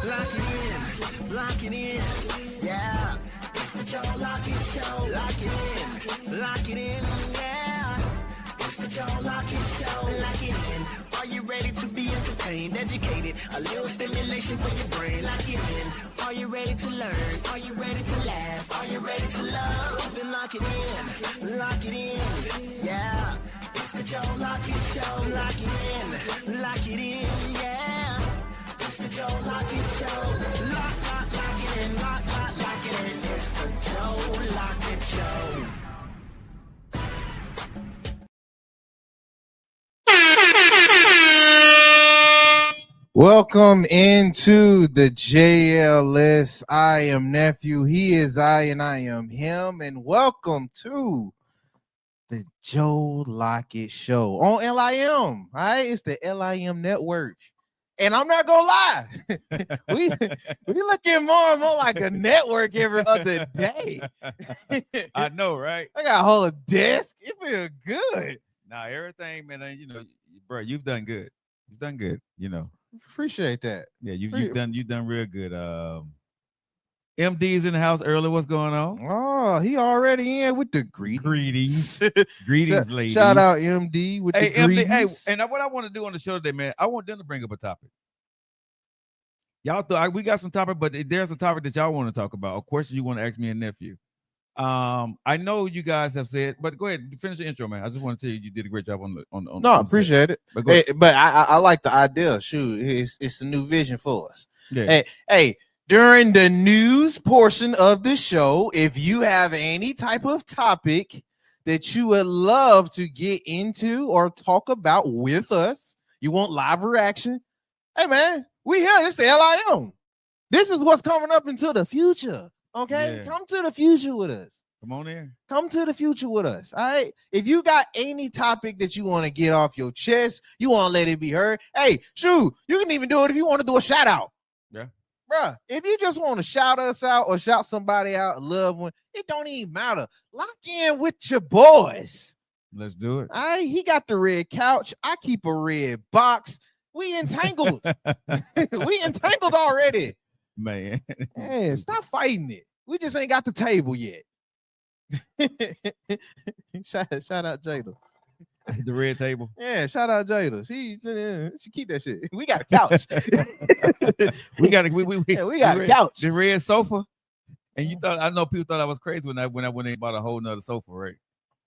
Lock it in, lock it in, yeah. It's the Joe Lockett Show. Lock it in, yeah. It's the Joe Lockett Show. Lock it in. Are you ready to be entertained, educated? A little stimulation for your brain. Lock it in. Are you ready to learn? Are you ready to laugh? Are you ready to love? Then lock it in, yeah. It's the Joe Lockett Show. Lock it in, yeah. It's the Joe Lockett Show. Lock it in, lock it in. It's the Joe Lockett Show. Welcome into the JLS. I am nephew. He is I, and I am him. And welcome to the Joe Lockett Show on LIM. All right, it's the LIM network. And I'm not gonna lie, we looking more and more like a network every other day. I know, right? I got a whole desk. It feels good. Now everything, man. You know, bro, you've done good. You've done good. You know, Appreciate that. yeah, you've done real good. MD's in the house early. What's going on? Oh, he already in with the greetings. Greetings, ladies. Shout out MD with the MD, greetings. and what I want to do on the show today, man, I want them to bring up a topic. Y'all thought we got some topic, but there's a topic that y'all want to talk about. A question you want to ask me and nephew. I know you guys have said, but go ahead, finish the intro, man. I just want to tell you did a great job on the. No, appreciate it. But, But I like the idea. Shoot, it's a new vision for us. yeah. Hey, during the news portion of the show, if you have any type of topic that you would love to get into or talk about with us, you want live reaction, hey man, we here. It's the LIM. This is what's coming up into the future. Okay, Yeah. come to the future with us. Come on in. Come to the future with us. All right. If you got any topic that you want to get off your chest, you want to let it be heard. Hey, shoot, you can even do it if you want to do a shout out. Yeah. Bruh, if you just want to shout us out or shout somebody out, a loved one, it don't even matter. Lock in with your boys. Let's do it. All right. He got the red couch. I keep a red box. We entangled. We entangled already. Man. Hey, stop fighting it. We just ain't got the table yet. shout out Jada. The red table. Yeah, shout out Jada. She keep that shit. We got a couch. We got a a couch. The red sofa. And you thought, I know people thought I was crazy when they bought a whole nother sofa, right?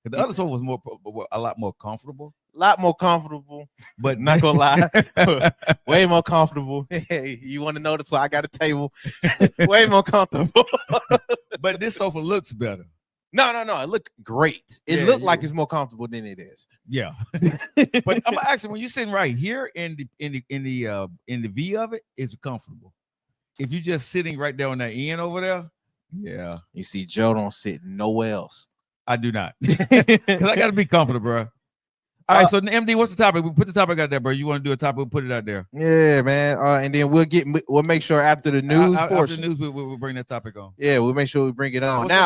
Because the other sofa was a lot more comfortable. A lot more comfortable, But not gonna lie, way more comfortable. Hey, you want to notice why I got a table? Way more comfortable. but this sofa looks better. No. It looked great. It Yeah, looked like yeah. it's more comfortable than it is. Yeah. But I'm actually, when you're sitting right here in the V of it, it's comfortable. If you're just sitting right there on that end over there, yeah. You see, Joe don't sit nowhere else. I do not. Because I gotta be comfortable, bro. All right, so MD, what's the topic? We put the topic out there, bro. You want to do a topic? We'll put it out there. Yeah, man. And then we'll make sure after the news After portion. the news, we'll bring that topic on. Yeah, we'll make sure we bring it on. What's up?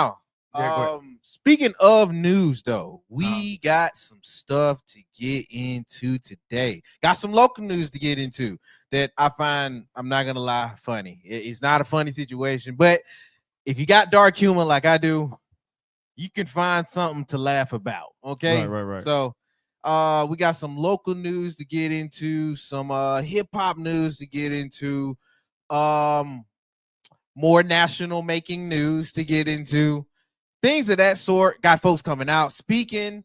Now, Yeah, go ahead. speaking of news, though, we got some stuff to get into today. Got some local news to get into that I find, I'm not gonna lie, funny. It's not a funny situation, but if you got dark humor like I do, you can find something to laugh about. Okay, Right. So, we got some local news to get into, some hip hop news to get into, more national making news to get into, things of that sort. Got folks coming out speaking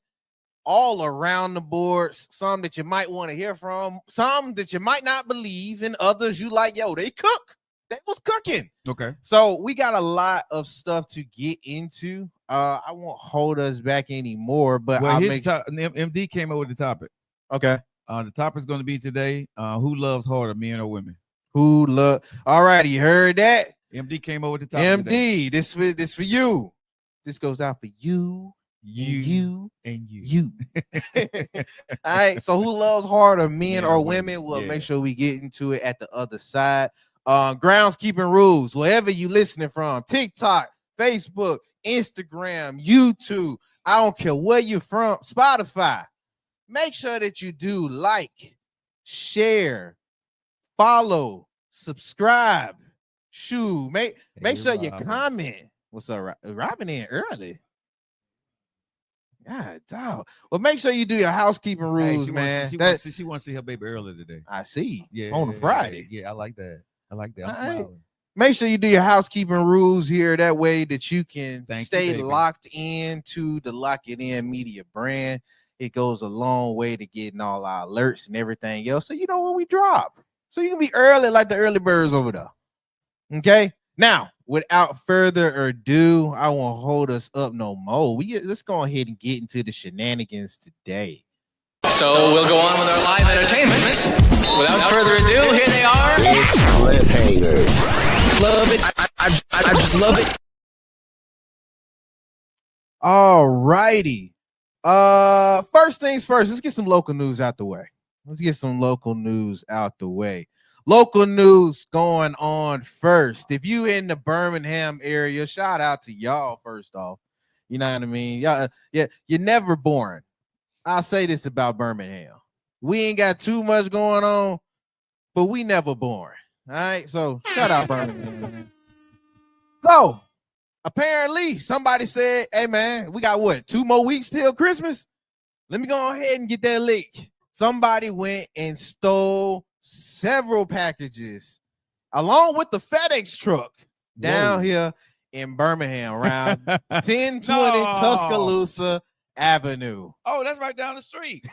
all around the board, some that you might want to hear from, some that you might not believe, and others you like, yo, they cook. They was cooking. Okay. So we got a lot of stuff to get into. I won't hold us back anymore, but Well, I'll his make MD came up with the topic. okay. The topic is going to be today: who loves harder, men or women? Who love? All right, you heard that? MD came up with the topic. Today. MD, this for you. This goes out for you, you. and you. All right. So who loves harder, men Yeah, or women. women? We'll Yeah. make sure we get into it at the other side. Groundskeeping rules, wherever you listening from, TikTok, Facebook, Instagram, YouTube. I don't care where you're from, Spotify. Make sure that you do like, share, follow, subscribe. Shoot, make Hey, sure you Robin. comment. What's up, Robin? In early. God, dog. Well, make sure you do your housekeeping Hey, rules, she man. wants to see her baby early today. I see. Yeah, on a Friday. Yeah, I like that. I'm All right. smiling. Make sure you do your housekeeping rules here. That way that you can Thank you, stay baby. locked into the Lock It In Media brand. It goes a long way to getting all our alerts and everything else. So you know when we drop. So you can be early like the early birds over there. Okay. Now, without further ado, I won't hold us up no more. Let's go ahead and get into the shenanigans today. So we'll go on with our live entertainment. Without further ado, here they are. It's cliffhangers. Love it. I just love it. All righty. First things first, let's get some local news out the way. Local news going on first. If you in the Birmingham area, shout out to y'all first off. You know what I mean? Y'all, yeah, you're never boring. I'll say this about Birmingham. We ain't got too much going on, but we never boring. All right. So shout out Birmingham. So apparently somebody said, hey man, we got what, 2 more weeks till Christmas? Let me go ahead and get that leak. Somebody went and stole several packages along with the FedEx truck down here in Birmingham around 1020 No. Tuscaloosa Avenue. Oh, that's right down the street.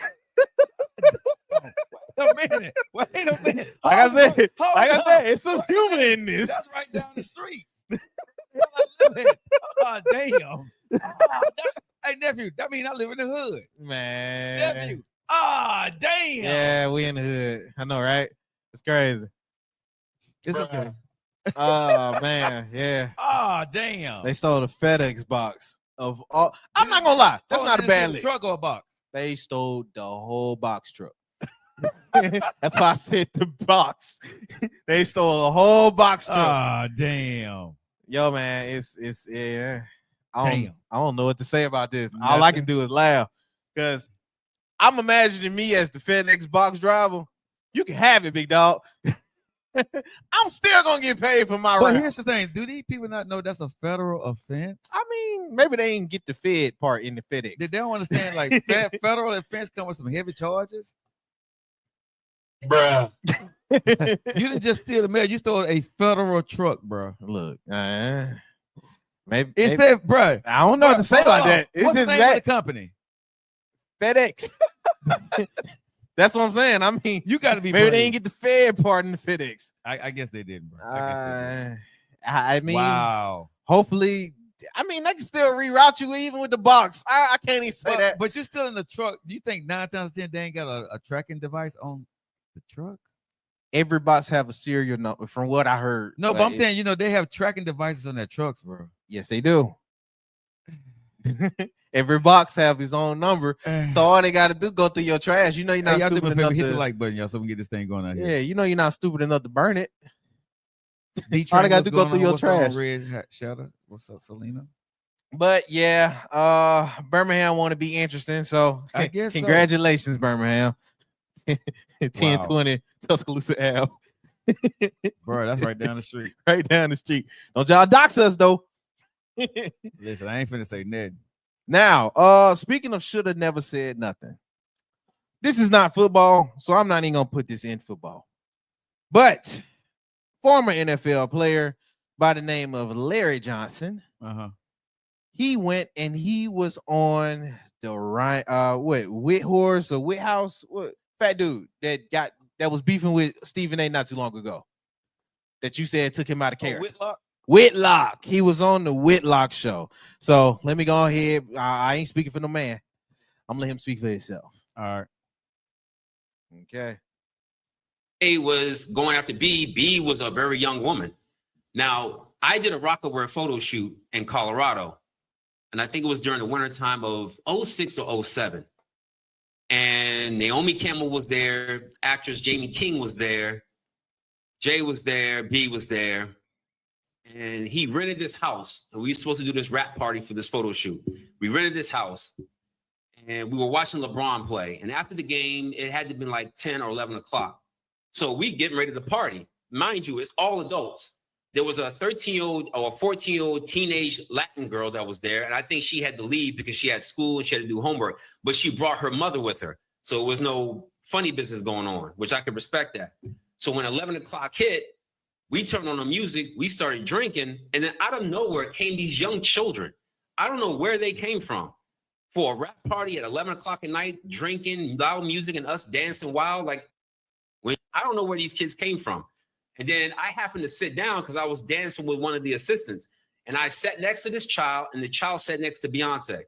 Wait a minute. Like I said, it's some humor in this. That's right down the street. Oh, damn. Hey, nephew, that means I live in the hood. Man. Nephew. Ah, damn. Yeah, we in the hood. I know, right? It's crazy. It's okay. Oh man, yeah. Ah, damn. They stole the FedEx box of all. I'm not gonna lie, that's not a bad lick. Truck or a box? They stole the whole box truck. That's why I said the box. They stole the whole box truck. Ah, damn. Yo, man, it's yeah. Damn. I don't know what to say about this. All I can do is laugh because I'm imagining me as the FedEx box driver. You can have it, big dog. I'm still gonna get paid for my But route. here's the thing: do these people not know that's a federal offense? I mean, maybe they didn't get the Fed part in the FedEx. They don't understand like federal offense come with some heavy charges. Bruh. You didn't just steal the mail; you stole a federal truck, bro. Look, maybe It's that, bro. I don't know what to say about that. It's What's the just name that of the company? FedEx. That's what I'm saying. I mean, You got to be. maybe they brave. didn't get the Fed part in the FedEx. I guess they didn't, bro. I guess they did. I mean, Wow. hopefully, I mean, they can still reroute you even with the box. I can't even say that. But you're still in the truck. Do you think 9 times 10 they ain't got a tracking device on the truck? Every box have a serial number, from what I heard. No, but I'm saying, you know, they have tracking devices on their trucks, bro. yes, they do. Every box have his own number, so all they got to do go through your trash. You know you're not Hey, y'all do me stupid a favor, enough hit to. the like button, y'all, so we can get this thing going out here. Yeah, you know you're not stupid enough to burn it. D-Train, all they gotta what's do go going through on? your What's on, trash. Red Hat Shadow? What's up, Selena? But yeah, Birmingham want to be interesting, so I guess so. congratulations, Birmingham. 1020 Tuscaloosa Ave, Bro, that's right down the street. right down the street. Don't y'all dox us though. Listen, I ain't finna say Ned. Now, speaking of should have never said nothing. This is not football, so I'm not even gonna put this in football. But former NFL player by the name of Larry Johnson, he went and he was on the right Whithorse or Whithouse, what fat dude that was beefing with Stephen A not too long ago. That you said took him out of character. Whitlock. He was on the Whitlock show. So let me go ahead. I ain't speaking for no man. I'm gonna let him speak for himself. All right. Okay. A was going after B. B was a very young woman. Now, I did a Rockaware photo shoot in Colorado, and I think it was during the wintertime of 06 or 07. And Naomi Campbell was there, actress Jamie King was there, Jay was there, B was there. And he rented this house, and we were supposed to do this rap party for this photo shoot. We rented this house, and we were watching LeBron play. And after the game, it had to be like 10 or 11 o'clock. So we getting ready to party. mind you, it's all adults. There was a 13-year-old or a 14-year-old teenage Latin girl that was there, and I think she had to leave because she had school and she had to do homework, but she brought her mother with her. So it was no funny business going on, which I could respect that. So when 11 o'clock hit, we turned on the music, we started drinking, and then out of nowhere came these young children. I don't know where they came from. For a rap party at 11 o'clock at night, drinking, loud music, and us dancing wild. Like, I don't know where these kids came from. And then I happened to sit down because I was dancing with one of the assistants. And I sat next to this child, and the child sat next to Beyonce.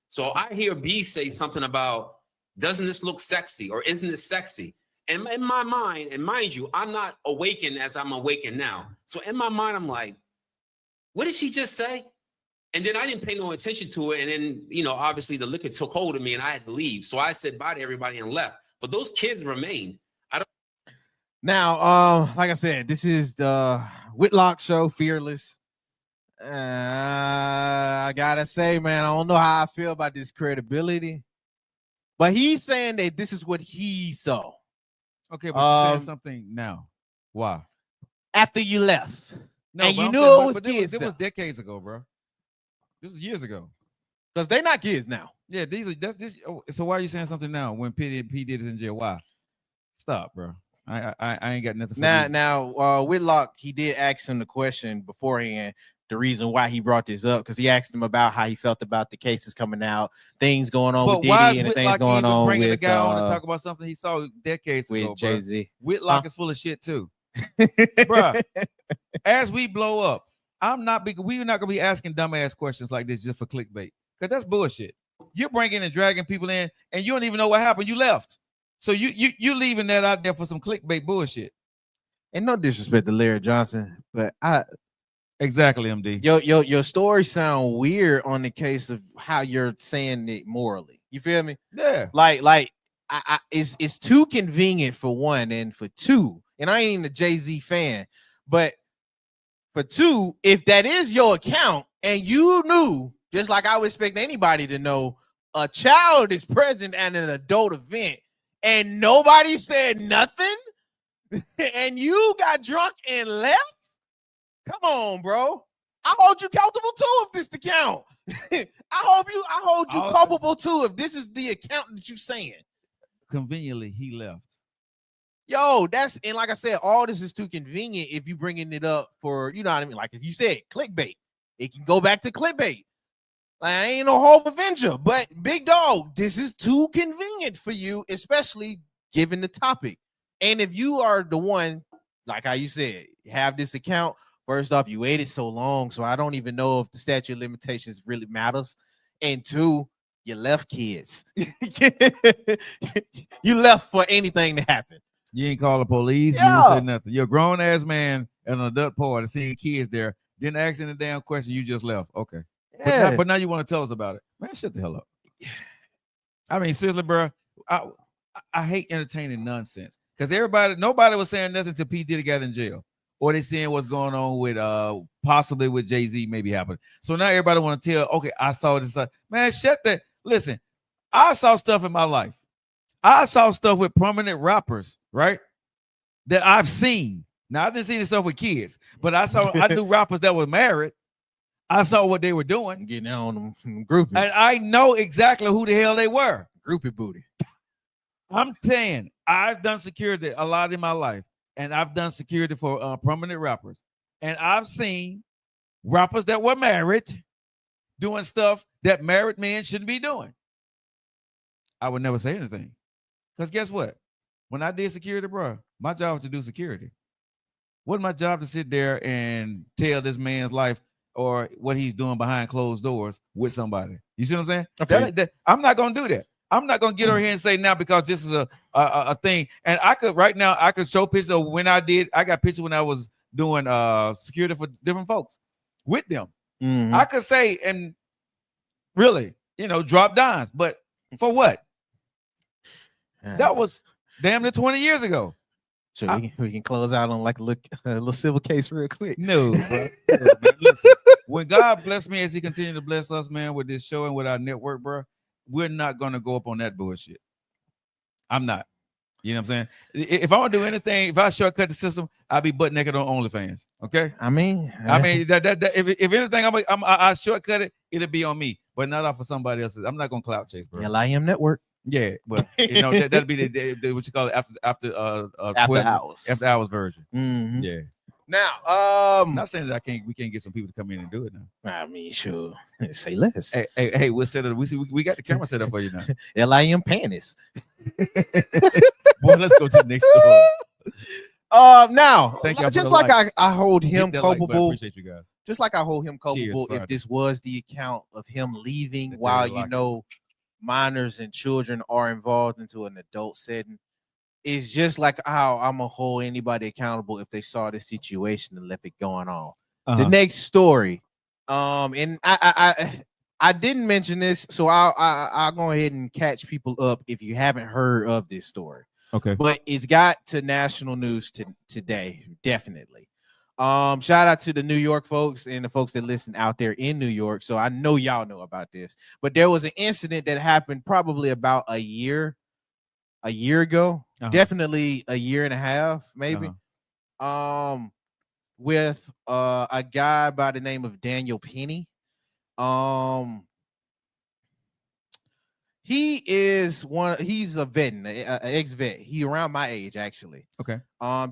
So I hear B say something about, doesn't this look sexy? Or isn't this sexy? And in my mind, and mind you, I'm not awakened as I'm awakened now. So in my mind, I'm like, what did she just say? And then I didn't pay no attention to it. And then, you know, obviously the liquor took hold of me and I had to leave. So I said bye to everybody and left. But those kids remained. Now, like I said, this is the Whitlock Show, Fearless. I gotta say, man, I don't know how I feel about this credibility, but he's saying that this is what he saw. Okay, but you said something now. Why? After you left, No, and but you I'm knew saying, it was but kids. It was decades ago, bro. This is years ago. Because they're not kids now. Yeah, these are this. So why are you saying something now when P did it in jail? Why? Stop, bro. I ain't got nothing for Now, Whitlock, he did ask him the question beforehand, the reason why he brought this up, because he asked him about how he felt about the cases coming out, things going on with Diddy, and the things going on bringing with the guy on to talk about something he saw decades ago, with Jay-Z. Whitlock is full of shit too, bro. As we blow up, we're not gonna be asking dumbass questions like this just for clickbait, because that's bullshit. You're bringing and dragging people in, and you don't even know what happened. You left. So you leaving that out there for some clickbait bullshit. And no disrespect to Larry Johnson, but Exactly, MD. Your story sound weird on the case of how you're saying it morally. You feel me? Yeah. Like it's too convenient for one, and for two, and I ain't even a Jay-Z fan, but for two, if that is your account and you knew, just like I would expect anybody to know, a child is present at an adult event and nobody said nothing, and you got drunk and left. Come on, bro. I hold you accountable too if this the count. I hold you culpable too if this is the account that you saying. Conveniently, he left. Yo, and like I said, all this is too convenient if you bringing it up for, you know what I mean? Like if you said clickbait, it can go back to clickbait. Like, I ain't no whole Avenger, but big dog, this is too convenient for you, especially given the topic. And if you are the one, like how you said, have this account, first off, you waited so long, so I don't even know if the statute of limitations really matters. And two, you left kids. You left for anything to happen. You ain't call the police. Yeah. You didn't say nothing. You're a grown ass man at an adult party seeing kids there. Didn't ask any damn question. You just left. Okay. Yeah. But now you want to tell us about it. Man, shut the hell up. I mean, seriously, bro, I hate entertaining nonsense because nobody was saying nothing to P. Diddy got in jail, or they seeing what's going on with possibly with Jay-Z maybe happening. So now everybody want to tell, okay, I saw this. Man, shut that. Listen, I saw stuff in my life. I saw stuff with prominent rappers, right? That I've seen. Now I didn't see this stuff with kids, but I knew rappers that were married. I saw what they were doing. Getting on them groupies. And I know exactly who the hell they were. Groupie booty. I'm saying I've done security a lot in my life, and I've done security for prominent rappers. And I've seen rappers that were married doing stuff that married men shouldn't be doing. I would never say anything. Because guess what? When I did security, bro, my job was to do security. Wasn't my job to sit there and tell this man's life or what he's doing behind closed doors with somebody. You see what I'm saying? I'm not going to do that. I'm not going to get over here and say now because this is a thing. And I could show pictures of when I got pictures when I was doing security for different folks with them. Mm-hmm. I could say, and really, drop dimes, but for what? That was damn near 20 years ago. So we can close out on like a little civil case real quick. No, bro. No, man. Listen, when God bless me as he continue to bless us, man, with this show and with our network, bro, we're not going to go up on that bullshit. I'm not. You know what I'm saying? If I don't do anything, if I shortcut the system, I'll be butt naked on OnlyFans. Okay. I mean, that if anything, I shortcut it, it'll be on me, but not off of somebody else's. I'm not gonna clout chase, bro. LIM Network. Yeah, but you know that'll be the what you call it after 12, hours. after hours version. Mhm. Yeah. Now, I'm not saying that we can't get some people to come in and do it now. I mean, sure. Say less. Hey, we'll set it. We got the camera set up for you now. LIM panties. Boy, let's go to the next story. Now, Thank y'all for just the like likes. I hold him Hit that like button. culpable. Appreciate you guys. Just like I hold him culpable Friday. if this was the account of him leaving That while they you lock it. know minors and children are involved into an adult setting. It's just like how I'm gonna hold anybody accountable if they saw this situation and left it going on. The next story, and I didn't mention this, so I'll go ahead and catch people up if you haven't heard of this story. Okay. But it's got to national news today, definitely. Shout out to the New York folks and the folks that listen out there in New York. So I know y'all know about this, but there was an incident that happened probably about a year ago, definitely a year and a half, maybe. With a guy by the name of Daniel Penny. He's a vet, an ex-vet. He around my age, actually. Okay.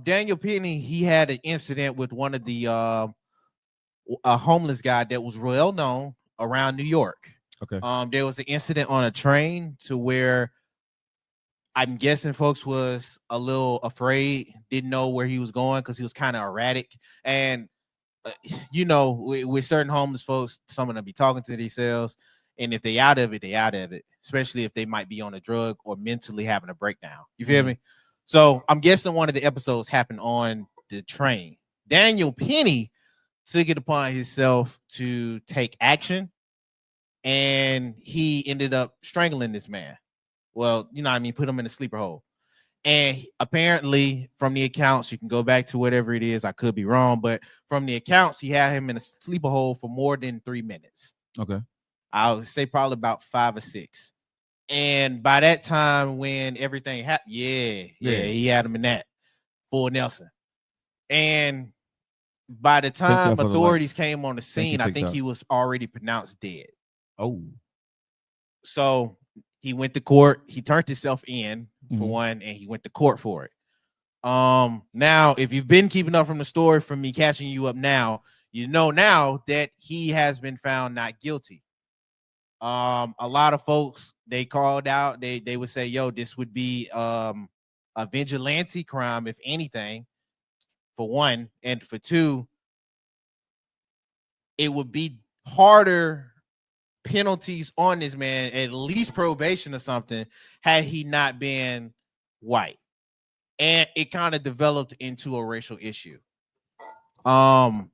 Daniel Penny, he had an incident with one of the a homeless guy that was well known around New York. Okay. There was an incident on a train to where I'm guessing folks was a little afraid, didn't know where he was going because he was kind of erratic. And you know, with certain homeless folks, some of them be talking to themselves. And if they out of it, they out of it, especially if they might be on a drug or mentally having a breakdown. You feel me? So I'm guessing one of the episodes happened on the train. Daniel Penny took it upon himself to take action, and he ended up strangling this man. Well, you know what I mean? Put him in a sleeper hole. And apparently, from the accounts, you can go back to whatever it is. I could be wrong, but from the accounts, he had him in a sleeper hole for more than 3 minutes. Okay. I would say probably about 5 or 6. And by that time, when everything happened, he had him in that full Nelson. And by the time authorities came on the scene, I think he was already pronounced dead. Oh. So he went to court. He turned himself in for one, and he went to court for it. Now, if you've been keeping up from the story from me catching you up now, you know now that he has been found not guilty. A lot of folks, they called out, they would say, yo, this would be a vigilante crime, if anything, for one, and for two, it would be harder penalties on this man, at least probation or something, had he not been white. And it kind of developed into a racial issue. Now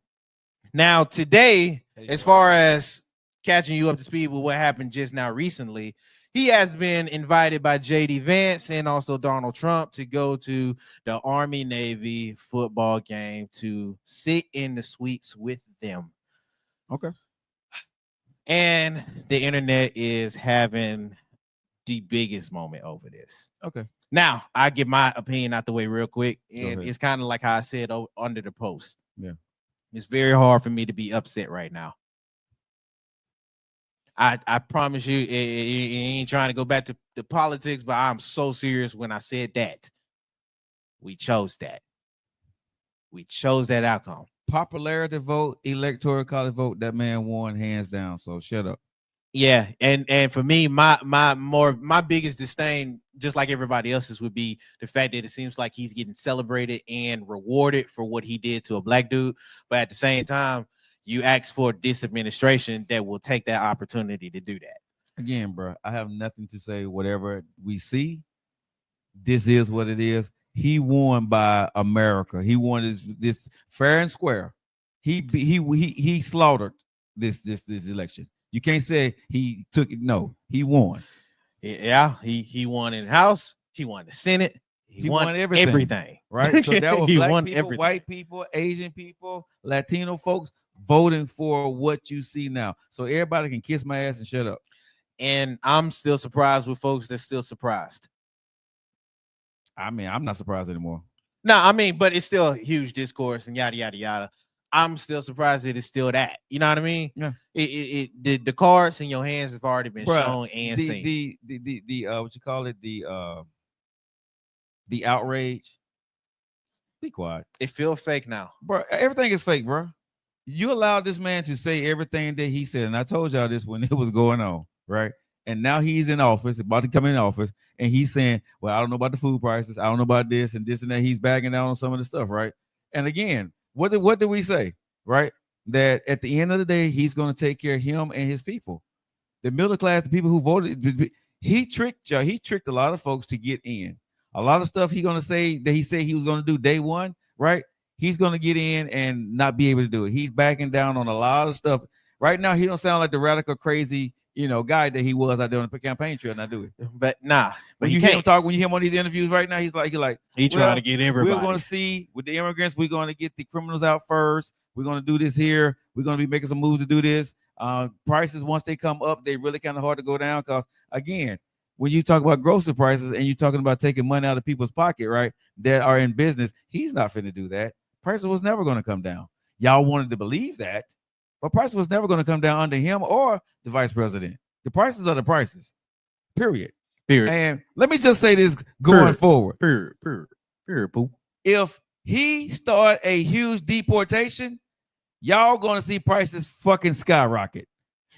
today, as far as catching you up to speed with what happened just now recently, he has been invited by JD Vance and also Donald Trump to go to the Army-Navy football game to sit in the suites with them. Okay. And the internet is having the biggest moment over this. Okay. Now, I get my opinion out the way real quick. And it's kind of like how I said under the post. Yeah. It's very hard for me to be upset right now. I promise you, it ain't trying to go back to the politics, but I'm so serious when I said that. We chose that. We chose that outcome. Popularity vote, electoral college vote, that man won hands down. So shut up. Yeah, and for me, my biggest disdain, just like everybody else's, would be the fact that it seems like he's getting celebrated and rewarded for what he did to a black dude, but at the same time, you ask for this administration that will take that opportunity to do that. Again, bro, I have nothing to say. Whatever we see, this is what it is. He won by America. He won this fair and square. He slaughtered this election. You can't say he took it. No, he won. Yeah, he won in the House. He won the Senate. He won everything. Right? So that was he black won people, everything. white people, Asian people, Latino folks voting for what you see now. So everybody can kiss my ass and shut up. And I'm still surprised with folks that's still surprised. I mean, I'm not surprised anymore. No, I mean, but it's still a huge discourse and yada yada yada. I'm still surprised that it's still that. You know what I mean? Yeah. The cards in your hands have already been Bruh, shown and seen. The what you call it, the outrage. Be quiet. It feels fake now. Bro, everything is fake, bro. You allowed this man to say everything that he said, and I told y'all this when it was going on, right? And now he's in office, about to come in office, and he's saying, well, I don't know about the food prices, I don't know about this and this and that. He's bagging down on some of the stuff, right? And again, what did we say, right? That at the end of the day, he's going to take care of him and his people. The middle class, the people who voted, he tricked y'all. He tricked a lot of folks to get in. A lot of stuff he's going to say that he said he was going to do day one, right? He's going to get in and not be able to do it. He's backing down on a lot of stuff. Right now, he don't sound like the radical, crazy, guy that he was out there on the campaign trail. Not do it. But nah. But when you hear him talk, when you hear him on these interviews right now, he's trying to get everybody. We're going to see with the immigrants, we're going to get the criminals out first. We're going to do this here. We're going to be making some moves to do this. Prices, once they come up, they really kind of hard to go down because, again, when you talk about grocery prices and you're talking about taking money out of people's pocket, right, that are in business, he's not finna do that. Prices was never going to come down. Y'all wanted to believe that, but prices was never going to come down under him or the vice president. The prices are the prices, period. And let me just say this going forward. Period, poop. If he start a huge deportation, y'all going to see prices fucking skyrocket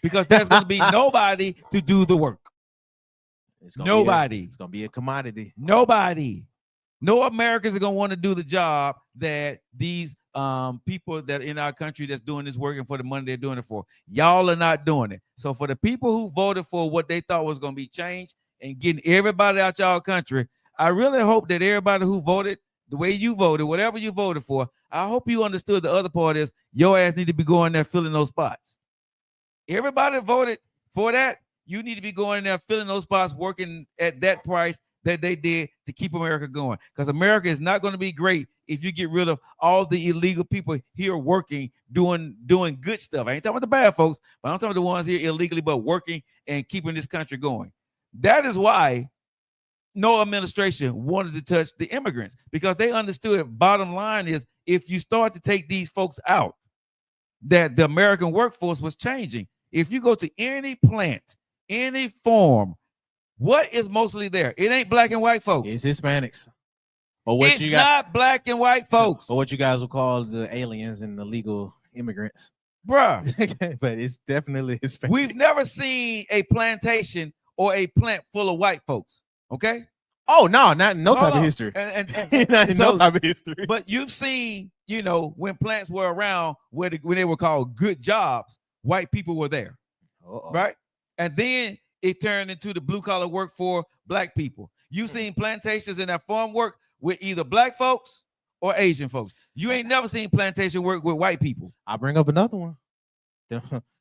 because there's going to be nobody to do the work. It's gonna be a commodity. Nobody. No Americans are gonna want to do the job that these people that in our country that's doing this working for the money they're doing it for. Y'all are not doing it. So for the people who voted for what they thought was gonna be changed and getting everybody out y'all country, I really hope that everybody who voted the way you voted, whatever you voted for, I hope you understood the other part is your ass need to be going there filling those spots. Everybody voted for that. You need to be going there, filling those spots, working at that price that they did to keep America going. Because America is not going to be great if you get rid of all the illegal people here working, doing good stuff. I ain't talking about the bad folks, but I'm talking about the ones here illegally, but working and keeping this country going. That is why no administration wanted to touch the immigrants, because they understood bottom line is if you start to take these folks out, that the American workforce was changing. If you go to any plant, any form, what is mostly there? It ain't black and white folks. It's Hispanics. Or what it's not black and white folks. Or what you guys will call the aliens and the legal immigrants. Bruh. But it's definitely Hispanics. We've never seen a plantation or a plant full of white folks. Okay? Oh, no, not no type of history. No type of history. But you've seen, when plants were around when they were called good jobs, white people were there. Right? And then it turned into the blue collar work for black people. You've seen plantations in that farm work with either black folks or Asian folks. You ain't never seen plantation work with white people. I'll bring up another one.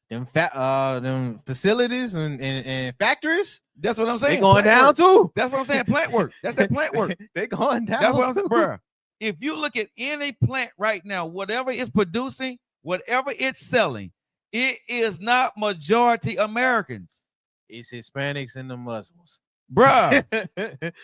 Them facilities and factories. That's what I'm saying. They going down too. That's what I'm saying. Plant work. That's that plant work. They going down. That's what I'm saying, bro. If you look at any plant right now, whatever it's producing, whatever it's selling, it is not majority Americans. It's Hispanics and the Muslims, bruh.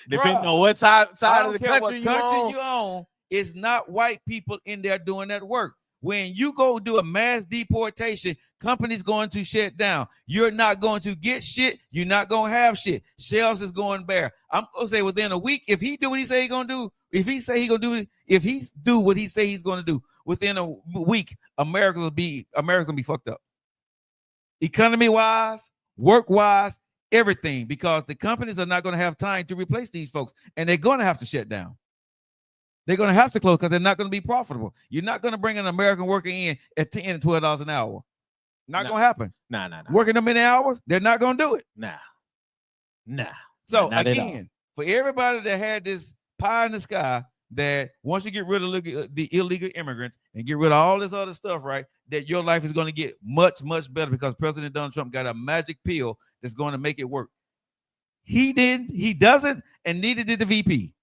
Depending on what side of the country you own, it's not white people in there doing that work. When you go do a mass deportation, companies going to shut down. You're not going to get shit. You're not going to have shit. Shelves is going bare. I'm gonna say within a week, if he do what he say he's gonna do, if he say he gonna do it, if he do what he say he's gonna do, within a week, America's gonna be fucked up. Economy wise, work wise, everything, because the companies are not going to have time to replace these folks, and they're going to have to shut down. They're going to have to close because they're not going to be profitable. You're not going to bring an American worker in at $10 and $12 an hour. Not going to happen. Nah. Working them many hours, they're not going to do it. Nah. So again, for everybody that had this pie in the sky, that once you get rid of the illegal immigrants and get rid of all this other stuff, right, that your life is going to get much, much better because President Donald Trump got a magic pill that's going to make it work. He doesn't, and neither did the VP.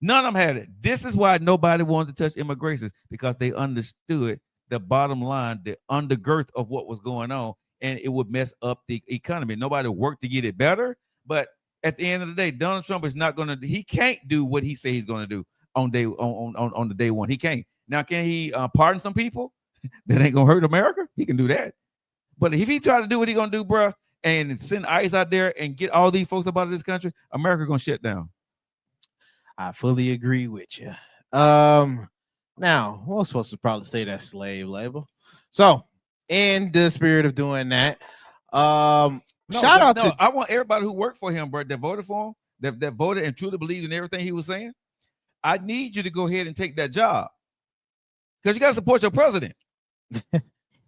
None of them had it. This is why nobody wanted to touch immigration, because they understood the bottom line, the undergirth of what was going on, and it would mess up the economy. Nobody worked to get it better, but at the end of the day, Donald Trump is not gonna. He can't do what he say he's gonna do on the day one. He can't. Now, can he pardon some people that ain't gonna hurt America? He can do that. But if he try to do what he gonna do, bro, and send ICE out there and get all these folks up out of this country, America gonna shut down. I fully agree with you. Now we're supposed to probably say that slave labor. So, in the spirit of doing that, shout out to I want everybody who worked for him, bro, that voted for him, that voted and truly believed in everything he was saying. I need you to go ahead and take that job because you got to support your president.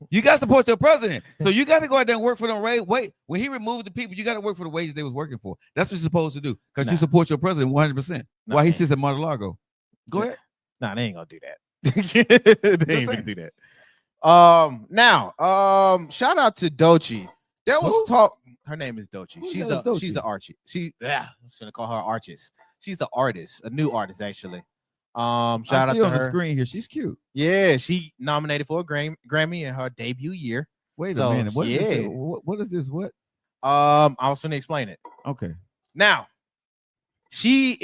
You got to support your president. So you got to go out there and work for them. Wait, when he removed the people, you got to work for the wages they was working for. That's what you're supposed to do because you support your president 100%. While he sits at Mar-a-Lago. Go ahead. Nah, they ain't gonna do that. They ain't gonna do that. Now, shout out to Doechii. There was talk. Her name is Doechii. She's an Archie. I'm gonna call her Archist. She's an artist, a new artist actually. Shout out to on her. The screen here. She's cute. Yeah, she nominated for a Grammy in her debut year. Wait a minute. What is this? What is this? What? I was gonna explain it. Okay. Now, she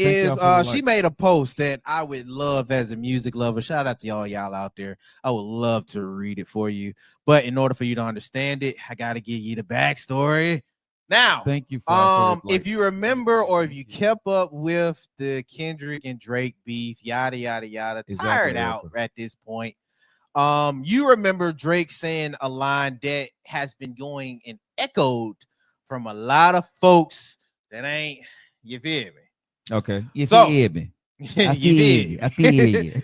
made a post that I would love as a music lover. Shout out to y'all out there. I would love to read it for you. But in order for you to understand it, I gotta give you the backstory. Now, thank you. If you remember or if you kept up with the Kendrick and Drake beef, yada yada yada, tired out at this point. You remember Drake saying a line that has been going and echoed from a lot of folks that ain't, you feel me? Okay. You feel me? I feel you.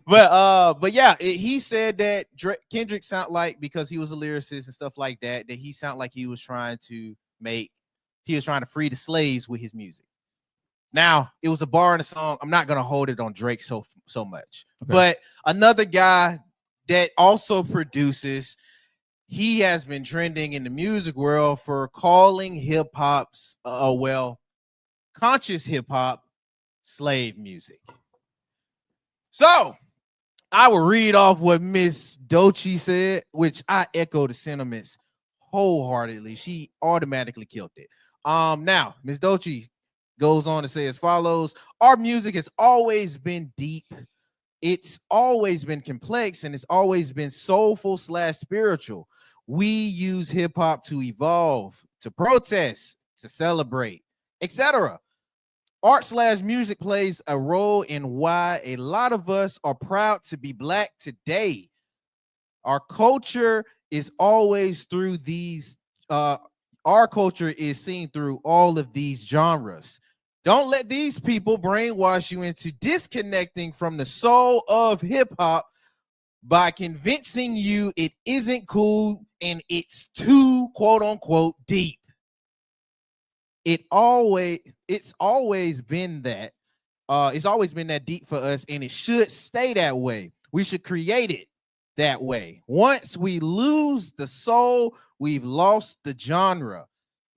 But yeah, he said that Kendrick sound like, because he was a lyricist and stuff like that, that he sounded like he was trying to free the slaves with his music. Now, it was a bar in the song. I'm not gonna hold it on Drake so much. Okay. But another guy that also produces, he has been trending in the music world for calling hip-hop's conscious hip-hop slave music. So I will read off what Miss Doechii said, which I echo the sentiments wholeheartedly. She automatically killed it. Now Miss Doechii goes on to say as follows: our music has always been deep, it's always been complex, and it's always been soulful / spiritual. We use hip-hop to evolve, to protest, to celebrate, etc. Art / music plays a role in why a lot of us are proud to be Black today. Our culture is always through these, our culture is seen through all of these genres. Don't let these people brainwash you into disconnecting from the soul of hip-hop by convincing you it isn't cool and it's too quote-unquote deep. It's always been that. It's always been that deep for us, and it should stay that way. We should create it that way. Once we lose the soul, we've lost the genre.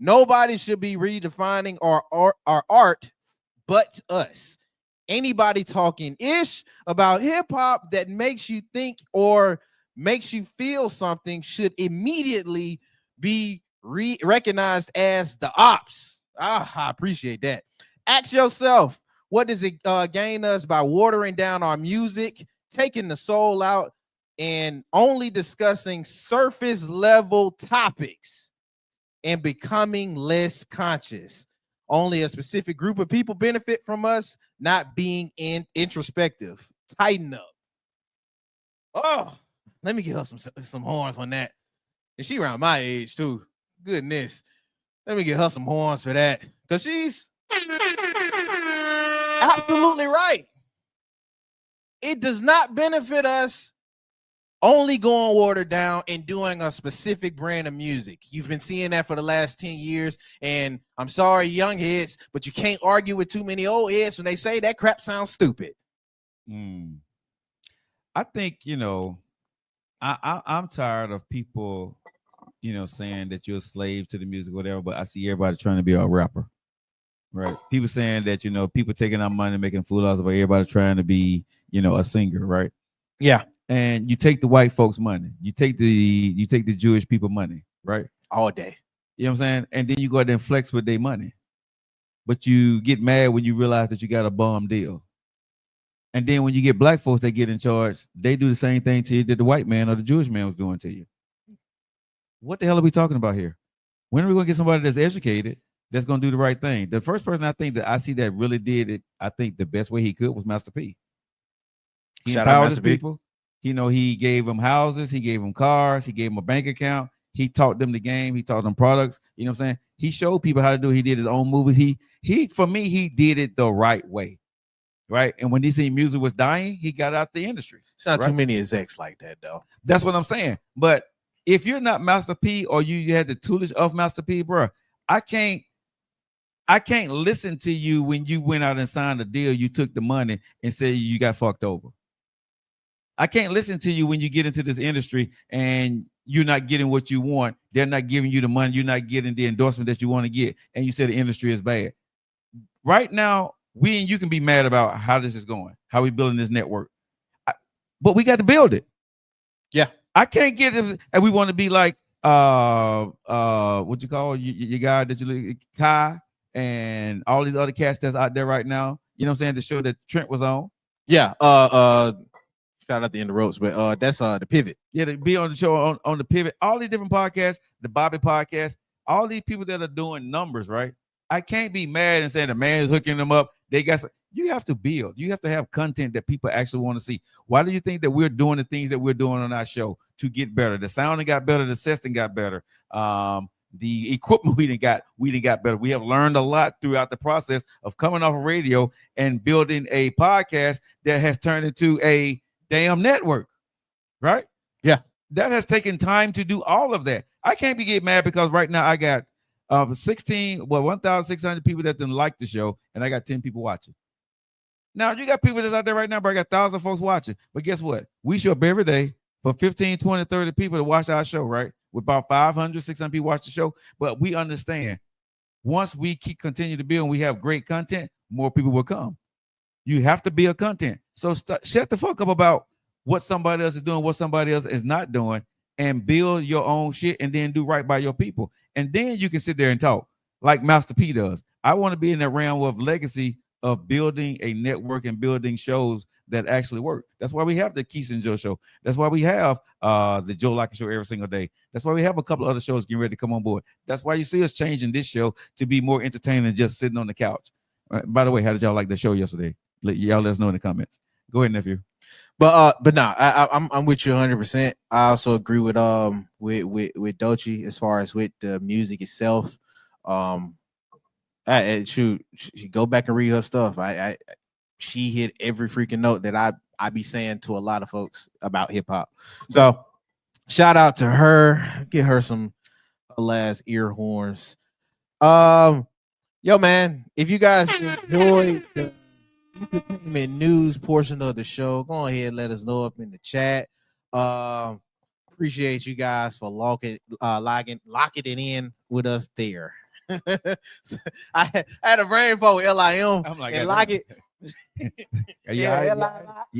Nobody should be redefining our art but us. Anybody talking ish about hip-hop that makes you think or makes you feel something should immediately be recognized as the ops. I appreciate that. Ask yourself, what does it gain us by watering down our music, taking the soul out, and only discussing surface level topics and becoming less conscious? Only a specific group of people benefit from us not being introspective. Tighten up. Oh, let me get her some horns on that. And she around my age too. Goodness. Let me get her some horns for that, because she's absolutely right. It does not benefit us only going watered down and doing a specific brand of music. You've been seeing that for the last 10 years, and I'm sorry, young heads, but you can't argue with too many old heads when they say that crap sounds stupid. I think, I'm tired of people saying that you're a slave to the music, whatever, but I see everybody trying to be a rapper, right? People saying that, people taking our money, making fool out of everybody trying to be, a singer, right? Yeah. And you take the white folks' money, you take the Jewish people money, right? All day. You know what I'm saying? And then you go out there and flex with their money. but you get mad when you realize that you got a bum deal. And then when you get black folks that get in charge, they do the same thing to you that the white man or the Jewish man was doing to you. What the hell are we talking about here? When are we going to get somebody that's educated, that's going to do the right thing? The first person I think that I see that really did it, I think the best way he could was Master P. He Shout out empowered Master his P. people. You know, he gave them houses, he gave them cars, he gave them a bank account. He taught them the game. He taught them products. You know what I'm saying? He showed people how to do it. He did his own movies. He for me, he did it the right way. Right. And when he seen music was dying, he got out the industry. It's not right? too many execs like that, though. That's what I'm saying. But if you're not Master P or you had the toolage of Master P, bro, I can't listen to you when you went out and signed a deal, you took the money and said you got fucked over. I can't listen to you when you get into this industry and you're not getting what you want. They're not giving you the money. You're not getting the endorsement that you want to get. And you say the industry is bad. Right now, we and you can be mad about how this is going, how we building this network. But we got to build it. Yeah. I can't get it. And we want to be like, what you call your guy that you look, Kai and all these other cats that's out there right now. You know what I'm saying? The show that Trent was on. Yeah. Shout out the End of Ropes, but that's the Pivot. Yeah, to be on the show on the Pivot, all these different podcasts, the Bobby podcast, all these people that are doing numbers, right? I can't be mad and saying the man is hooking them up. They got you have to build. You have to have content that people actually want to see. Why do you think that we're doing the things that we're doing on our show to get better? The sounding got better, the sesting got better. The equipment we didn't got better. We have learned a lot throughout the process of coming off of radio and building a podcast that has turned into a damn network, right? Yeah, that has taken time to do all of that. I can't be getting mad because right now I got 1,600 people that didn't like the show, and I got 10 people watching. Now you got people that's out there right now, but I got 1,000 folks watching. But guess what? We show up every day for 15, 20, 30 people to watch our show, right? With about 500, 600 people watch the show. But we understand once we continue to build and we have great content, more people will come. You have to build content. So shut the fuck up about what somebody else is doing, what somebody else is not doing, and build your own shit and then do right by your people. And then you can sit there and talk like Master P does. I want to be in that realm of legacy of building a network and building shows that actually work. That's why we have the Keith and Joe show. That's why we have the Joe Lockett show every single day. That's why we have a couple of other shows getting ready to come on board. That's why you see us changing this show to be more entertaining than just sitting on the couch. By the way, how did y'all like the show yesterday? Y'all let us know in the comments. Go ahead, nephew. But nah, I'm with you 100%. I also agree with Doechii as far as with the music itself. She go back and read her stuff. She hit every freaking note that I be saying to a lot of folks about hip hop. So shout out to her. Get her some last ear horns. Yo, man, if you guys enjoyed the entertainment news portion of the show, go ahead and let us know up in the chat. Appreciate you guys for locking it in with us there. I had a brain for LIM. I'm like, and lock it. Yeah,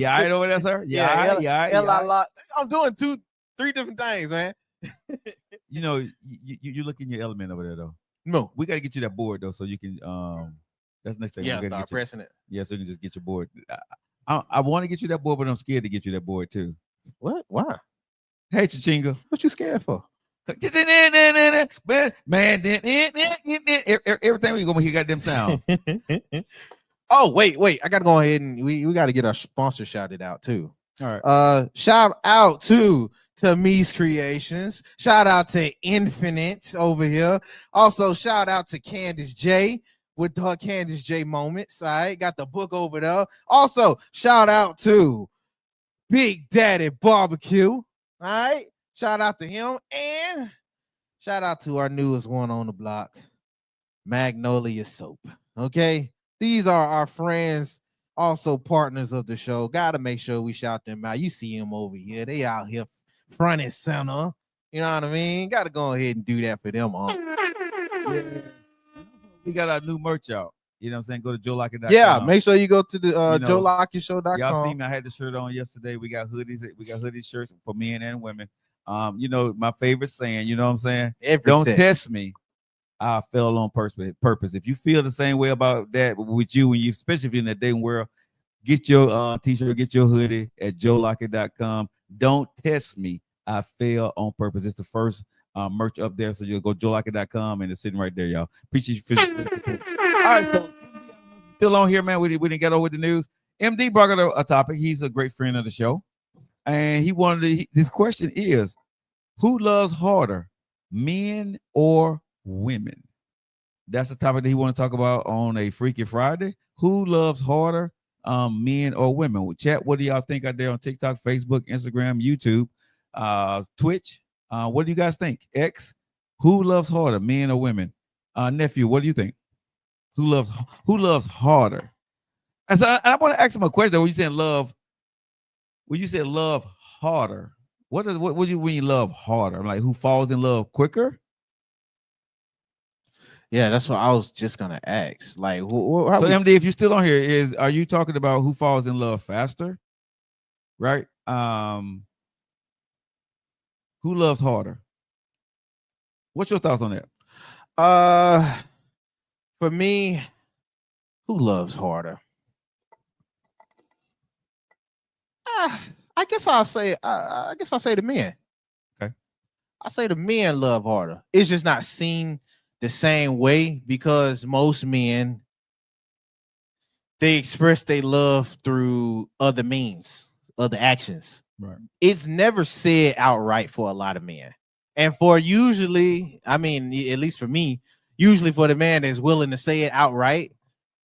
I know what that's her. Yeah. I'm doing 2-3 different things, man. You know, you look in your element over there though. No, we gotta get you that board though, so you can that's next thing. Yeah, start pressing it. Yeah, so you can just get your board. I want to get you that board, but I'm scared to get you that board too. What? Why? Hey, Chichinga, what you scared for? Man, everything we gonna hear goddamn sound. Oh, wait. I gotta go ahead and we gotta get our sponsor shouted out too. All right. Shout out to Me's Creations. Shout out to Infinite over here. Also, shout out to Candace J with her Candace J moments. All right, got the book over there. Also, shout out to Big Daddy Barbecue. All right, shout out to him, and shout out to our newest one on the block, Magnolia Soap. Okay, these are our friends, also partners of the show. Gotta make sure we shout them out. You see them over here; they out here front and center. You know what I mean? Gotta go ahead and do that for them. Yeah. We got our new merch out. You know what I'm saying? Go to JoeLockett.com. Yeah, make sure you go to the JoeLockettShow.com. Y'all see me? I had the shirt on yesterday. We got hoodies. We got hoodie shirts for men and women. You know, my favorite saying, you know what I'm saying? Don't test me I fell on purpose. If you feel the same way about that with you, when you, especially if you're in that dating world, get your t-shirt, get your hoodie at joelockett.com. Don't test me. I fell on purpose. It's the first merch up there. So you'll go joelockett.com and it's sitting right there, y'all. Appreciate you. All right, so still on here, man. We didn't get over with the news. MD brought up a topic. He's a great friend of the show. And he wanted to, this question is, who loves harder, men or women? That's the topic that he want to talk about on a Freaky Friday. Who loves harder, men or women? Chat, what do y'all think out there on TikTok, Facebook, Instagram, YouTube, Twitch? What do you guys think? X, who loves harder, men or women? Nephew, what do you think? Who loves harder? And so I want to ask him a question. When you said love, when you said love harder, what do you when you love harder? Like who falls in love quicker? Yeah, that's what I was just gonna ask. Like, so MD, if you're still on here, are you talking about who falls in love faster? Right? Who loves harder? What's your thoughts on that? For me, who loves harder? I guess I'll say the men. Okay. I say the men love harder. It's just not seen the same way because most men, they express their love through other means, other actions. Right. It's never said outright for a lot of men. And for usually, I mean, at least for me, usually for the man that's willing to say it outright,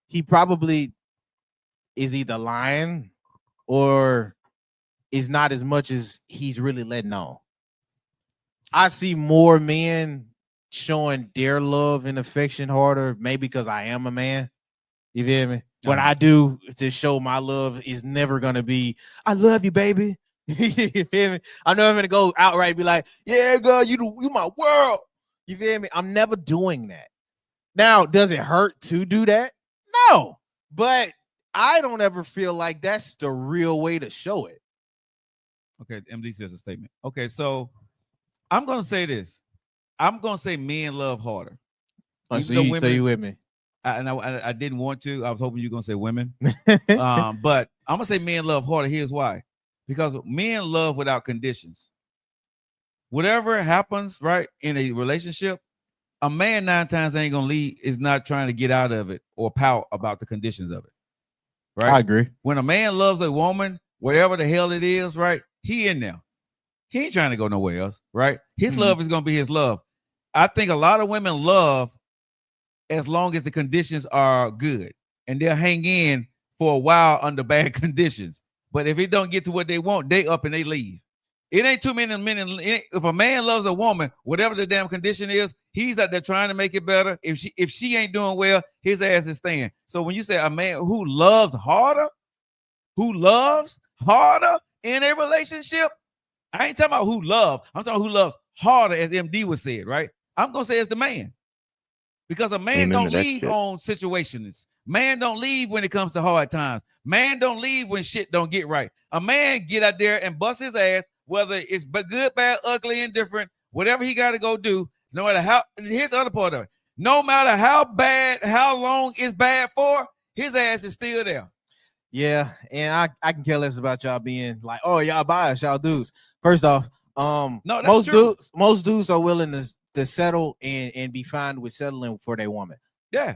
he probably is either lying or is not as much as he's really letting on. I see more men showing their love and affection harder, maybe because I am a man. You feel me? What I do to show my love is never gonna be, I love you, baby. You feel me? I'm never gonna go outright and be like, yeah, girl, you my world. You feel me? I'm never doing that. Now, does it hurt to do that? No, but I don't ever feel like that's the real way to show it. Okay, MD says a statement. Okay, so I'm gonna say this. I'm gonna say men love harder. Oh, so you with me? I didn't want to. I was hoping you were gonna say women. But I'm gonna say men love harder. Here's why: because men love without conditions. Whatever happens, right, in a relationship, a man 9 times ain't gonna leave. Is not trying to get out of it or pout about the conditions of it. Right? I agree. When a man loves a woman, whatever the hell it is, right, he in there. He ain't trying to go nowhere else, right? His love is gonna be his love. I think a lot of women love as long as the conditions are good, and they'll hang in for a while under bad conditions. But if it don't get to what they want, they up and they leave. It ain't too many men. If a man loves a woman, whatever the damn condition is, he's out there trying to make it better. If she ain't doing well, his ass is staying. So when you say a man who loves harder in a relationship, I ain't talking about who love. I'm talking about who loves harder, as MD was said, right? I'm gonna say it's the man. Because a man don't leave on situations. Man don't leave when it comes to hard times. Man don't leave when shit don't get right. A man get out there and bust his ass, whether it's good, bad, ugly, indifferent, whatever he got to go do, no matter how, here's the other part of it. No matter how bad, how long it's bad for, his ass is still there. Yeah, and I can care less about y'all being like, oh, y'all biased, y'all dudes. First off, most dudes are willing to settle and be fine with settling for their woman. Yeah.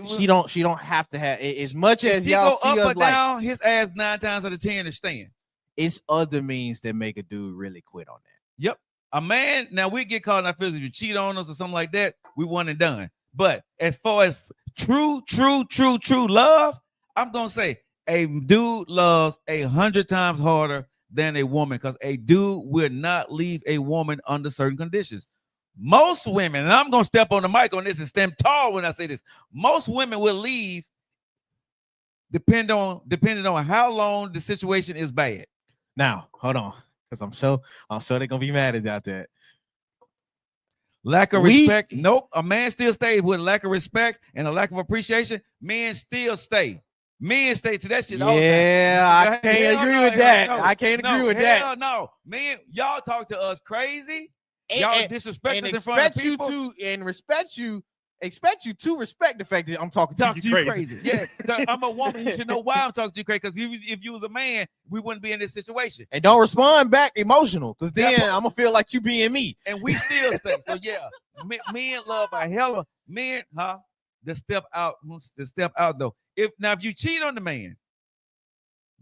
She don't have to have as much as y'all go up or down, his ass 9 times out of 10 is staying. It's other means that make a dude really quit on that. Yep. A man, now we get caught in our feelings if you cheat on us or something like that, we one and done. But as far as true love, I'm gonna say a dude loves 100 times harder than a woman, because a dude will not leave a woman under certain conditions. Most women, and I'm gonna step on the mic on this and stand tall when I say this, most women will leave depending on how long the situation is bad. Now, hold on, because I'm sure they're gonna be mad about that. Lack of respect. Nope. A man still stays with lack of respect and a lack of appreciation. Men still stay. Men stay to that shit all the time. Yeah, I can't agree with that. I can't agree with that. No. Man, y'all talk to us crazy. Y'all disrespect and us in front of expect you people. expect you to respect the fact that I'm talking to Talk you to you crazy. crazy. Yeah, 'cause I'm a woman. You should know why I'm talking to you crazy. Because if you was a man, we wouldn't be in this situation. And don't respond back emotional, because then That part. I'm gonna feel like you being me. And we still stay. So yeah, men love a hell of men, huh? To step out though. If you cheat on the man,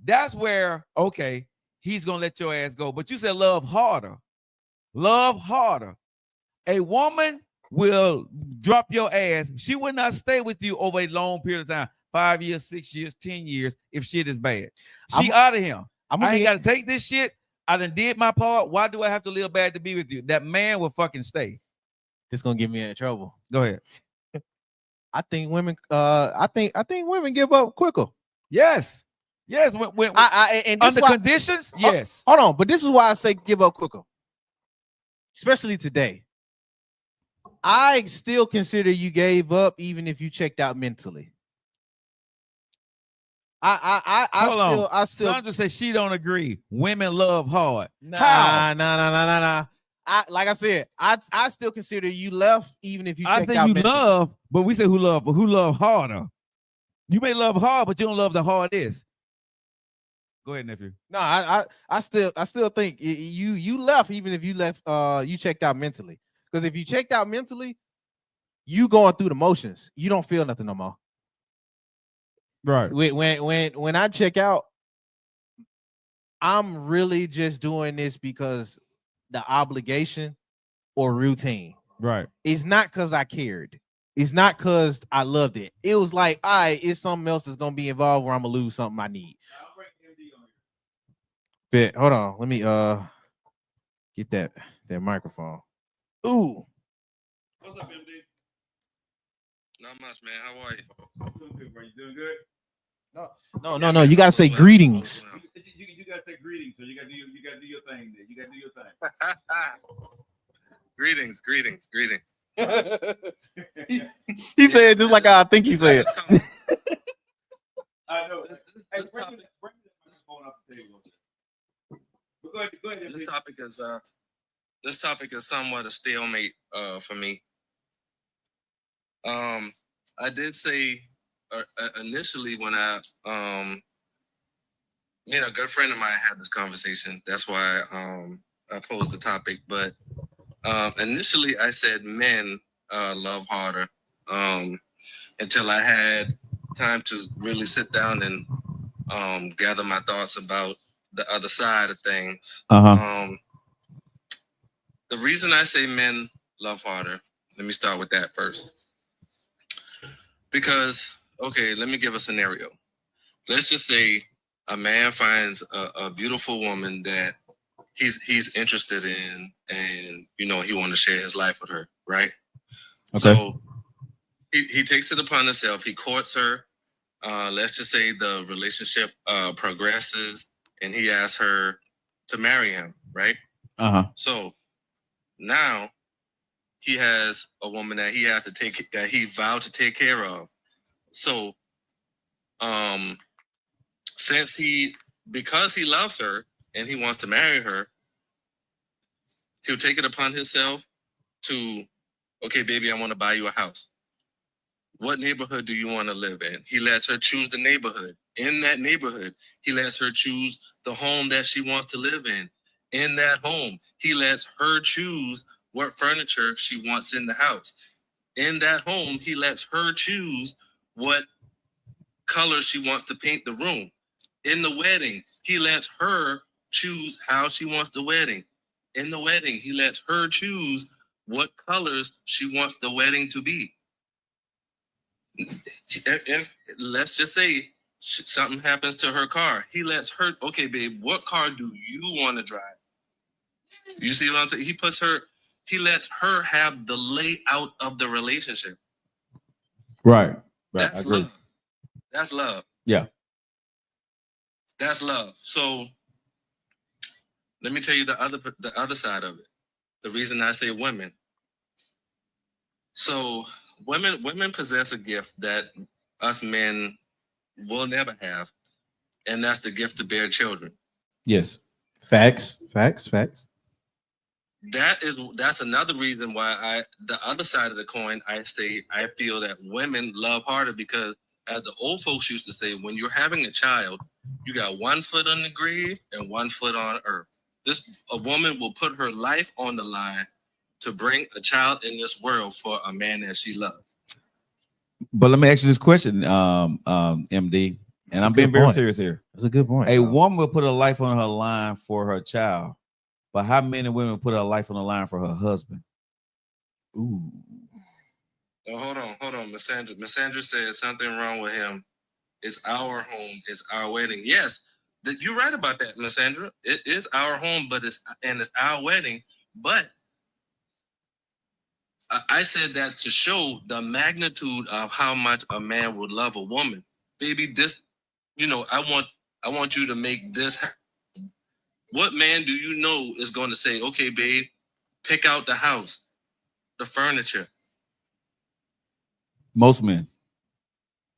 that's where okay, he's gonna let your ass go. But you said love harder. Love harder. A woman will drop your ass. She will not stay with you over a long period of time. 5 years, 6 years, 10 years, if shit is bad. She out of here. I ain't gotta take this shit. I done did my part. Why do I have to live bad to be with you? That man will fucking stay. It's gonna get me in trouble. Go ahead. I think women women give up quicker. Yes. When and under conditions, yes. Hold on, but this is why I say give up quicker. Especially today. I still consider you gave up even if you checked out mentally. I still Sandra says she don't agree. Women love hard. Nah. Like I said, I still consider you left even if you checked out mentally. I think you love, but we say who love harder. You may love hard, but you don't love the hardest. Go ahead, nephew. No, I still think you left even if you left you checked out mentally. Because if you checked out mentally, you going through the motions. You don't feel nothing no more. Right. When I check out, I'm really just doing this because the obligation or routine. Right. It's not because I cared. It's not because I loved it. It was like, all right, it's something else that's gonna be involved where I'm gonna lose something I need. But hold on, let me get that microphone. Ooh. What's up, MD? Not much, man. How are you? Doing good, bro. You doing good? No. You gotta say greetings. You gotta say greetings. So you gotta do your thing. There. You gotta do your thing. Greetings. He said just like I think he said. I know. Hey, bring the phone off the table. Go ahead. This topic is somewhat a stalemate for me. I did say initially when I a good friend of mine had this conversation. That's why I posed the topic. But initially I said men love harder until I had time to really sit down and gather my thoughts about the other side of things. The reason I say men love harder, let me start with that first. Because, okay, let me give a scenario. Let's just say a man finds a beautiful woman that he's interested in, and he wants to share his life with her, right? Okay. So he takes it upon himself. He courts her. Let's just say the relationship progresses, and he asks her to marry him, right? So now he has a woman that he vowed to take care of. So, because he loves her and he wants to marry her, he'll take it upon himself to, okay, baby, I want to buy you a house. What neighborhood do you want to live in? He lets her choose the neighborhood. In that neighborhood, he lets her choose the home that she wants to live in. In that home, he lets her choose what furniture she wants in the house. In that home, he lets her choose what color she wants to paint the room. In the wedding, he lets her choose how she wants the wedding. In the wedding, he lets her choose what colors she wants the wedding to be. If let's just say something happens to her car, he lets her, okay, babe, what car do you want to drive? You see what I'm saying? He lets her have the layout of the relationship. Right. That's love. That's love. Yeah. That's love. So let me tell you the other side of it. The reason I say women. So women possess a gift that us men will never have, and that's the gift to bear children. Yes. Facts. That's another reason why the other side of the coin, I feel that women love harder because, as the old folks used to say, when you're having a child, you got 1 foot on the grave and 1 foot on earth. A woman will put her life on the line to bring a child in this world for a man that she loves. But let me ask you this question, MD, and I'm being very serious here. That's a good point. A woman will put her life on her line for her child, but how many women put her life on the line for her husband? Ooh. Oh, hold on. Miss Sandra said something wrong with him. It's our home. It's our wedding. Yes, you're right about that, Miss Sandra. It is our home, but it's our wedding. But I said that to show the magnitude of how much a man would love a woman. Baby, this, I want you to make this happen. What man do you know is going to say, okay, babe, pick out the house, the furniture? Most men.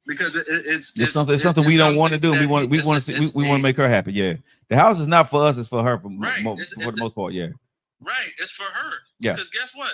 Because it's something we don't want to do. We want to make her happy. Yeah, the house is not for us; it's for her. For the most part, yeah. Right, it's for her. Yeah. Because guess what?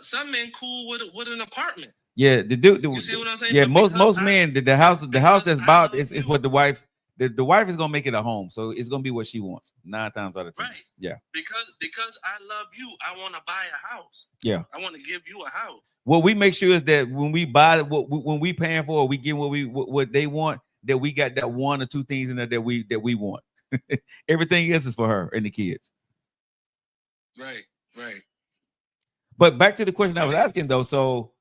Some men cool with an apartment. Yeah, you see what I'm saying? Yeah, most men, the house that's bought is what the wife. The wife is gonna make it a home, so it's gonna be what she wants 9 times out of 10. Right. Yeah. Because I love you, I want to buy a house. Yeah. I want to give you a house. What we make sure is that when we buy when we paying for, we get what they want. That we got that 1 or 2 things in there that we want. Everything else is for her and the kids. Right. But back to the question I was asking though. So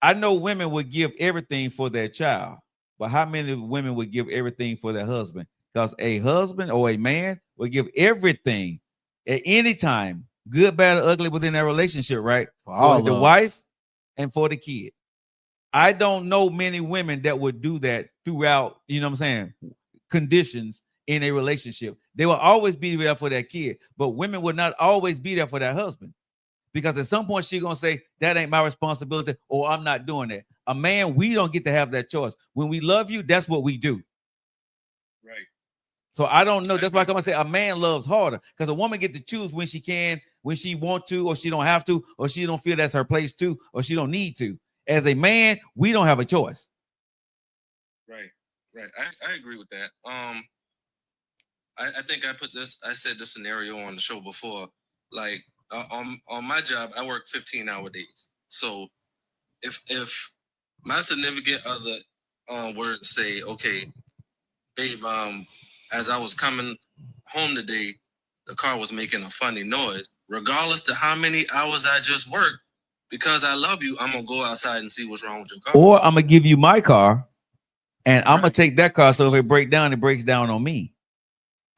I know women would give everything for their child. But how many women would give everything for their husband? Because a husband or a man would give everything at any time, good, bad, or ugly, within their relationship, right? For the wife and for the kid. I don't know many women that would do that throughout, you know what I'm saying, conditions in a relationship. They will always be there for their kid, but women would not always be there for their husband. Because at some point she's going to say, that ain't my responsibility, or I'm not doing that. A man, we don't get to have that choice. When we love you, that's what we do. Right. So I don't know. That's why I come and say a man loves harder. Because a woman get to choose when she can, when she want to, or she don't have to, or she don't feel that's her place to, or she don't need to. As a man, we don't have a choice. Right. I agree with that. I think I said this scenario on the show before. Like, on my job, I work 15-hour days. So if my significant other were to say, okay, babe, as I was coming home today, the car was making a funny noise. Regardless to how many hours I just worked, because I love you, I'm gonna go outside and see what's wrong with your car. Or I'm gonna give you my car, and I'm gonna take that car. So if it breaks down, it breaks down on me,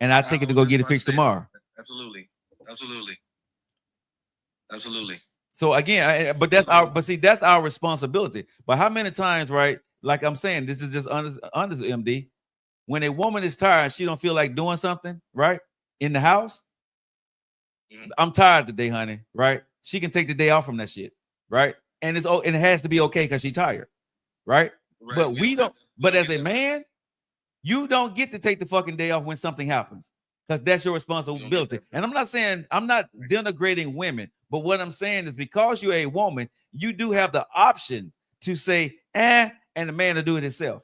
and I take it to go get it fixed tomorrow. Absolutely. So again, that's our responsibility. But how many times, right? Like I'm saying, this is just under MD. When a woman is tired, she don't feel like doing something, right? In the house. Mm-hmm. I'm tired today, honey. Right? She can take the day off from that shit, right? And it has to be okay because she's tired, right? But we don't. But as a man, you don't get to take the fucking day off when something happens. Because that's your responsibility. And I'm not saying, I'm not denigrating women, but what I'm saying is because you're a woman, you do have the option to say, and the man to do it himself.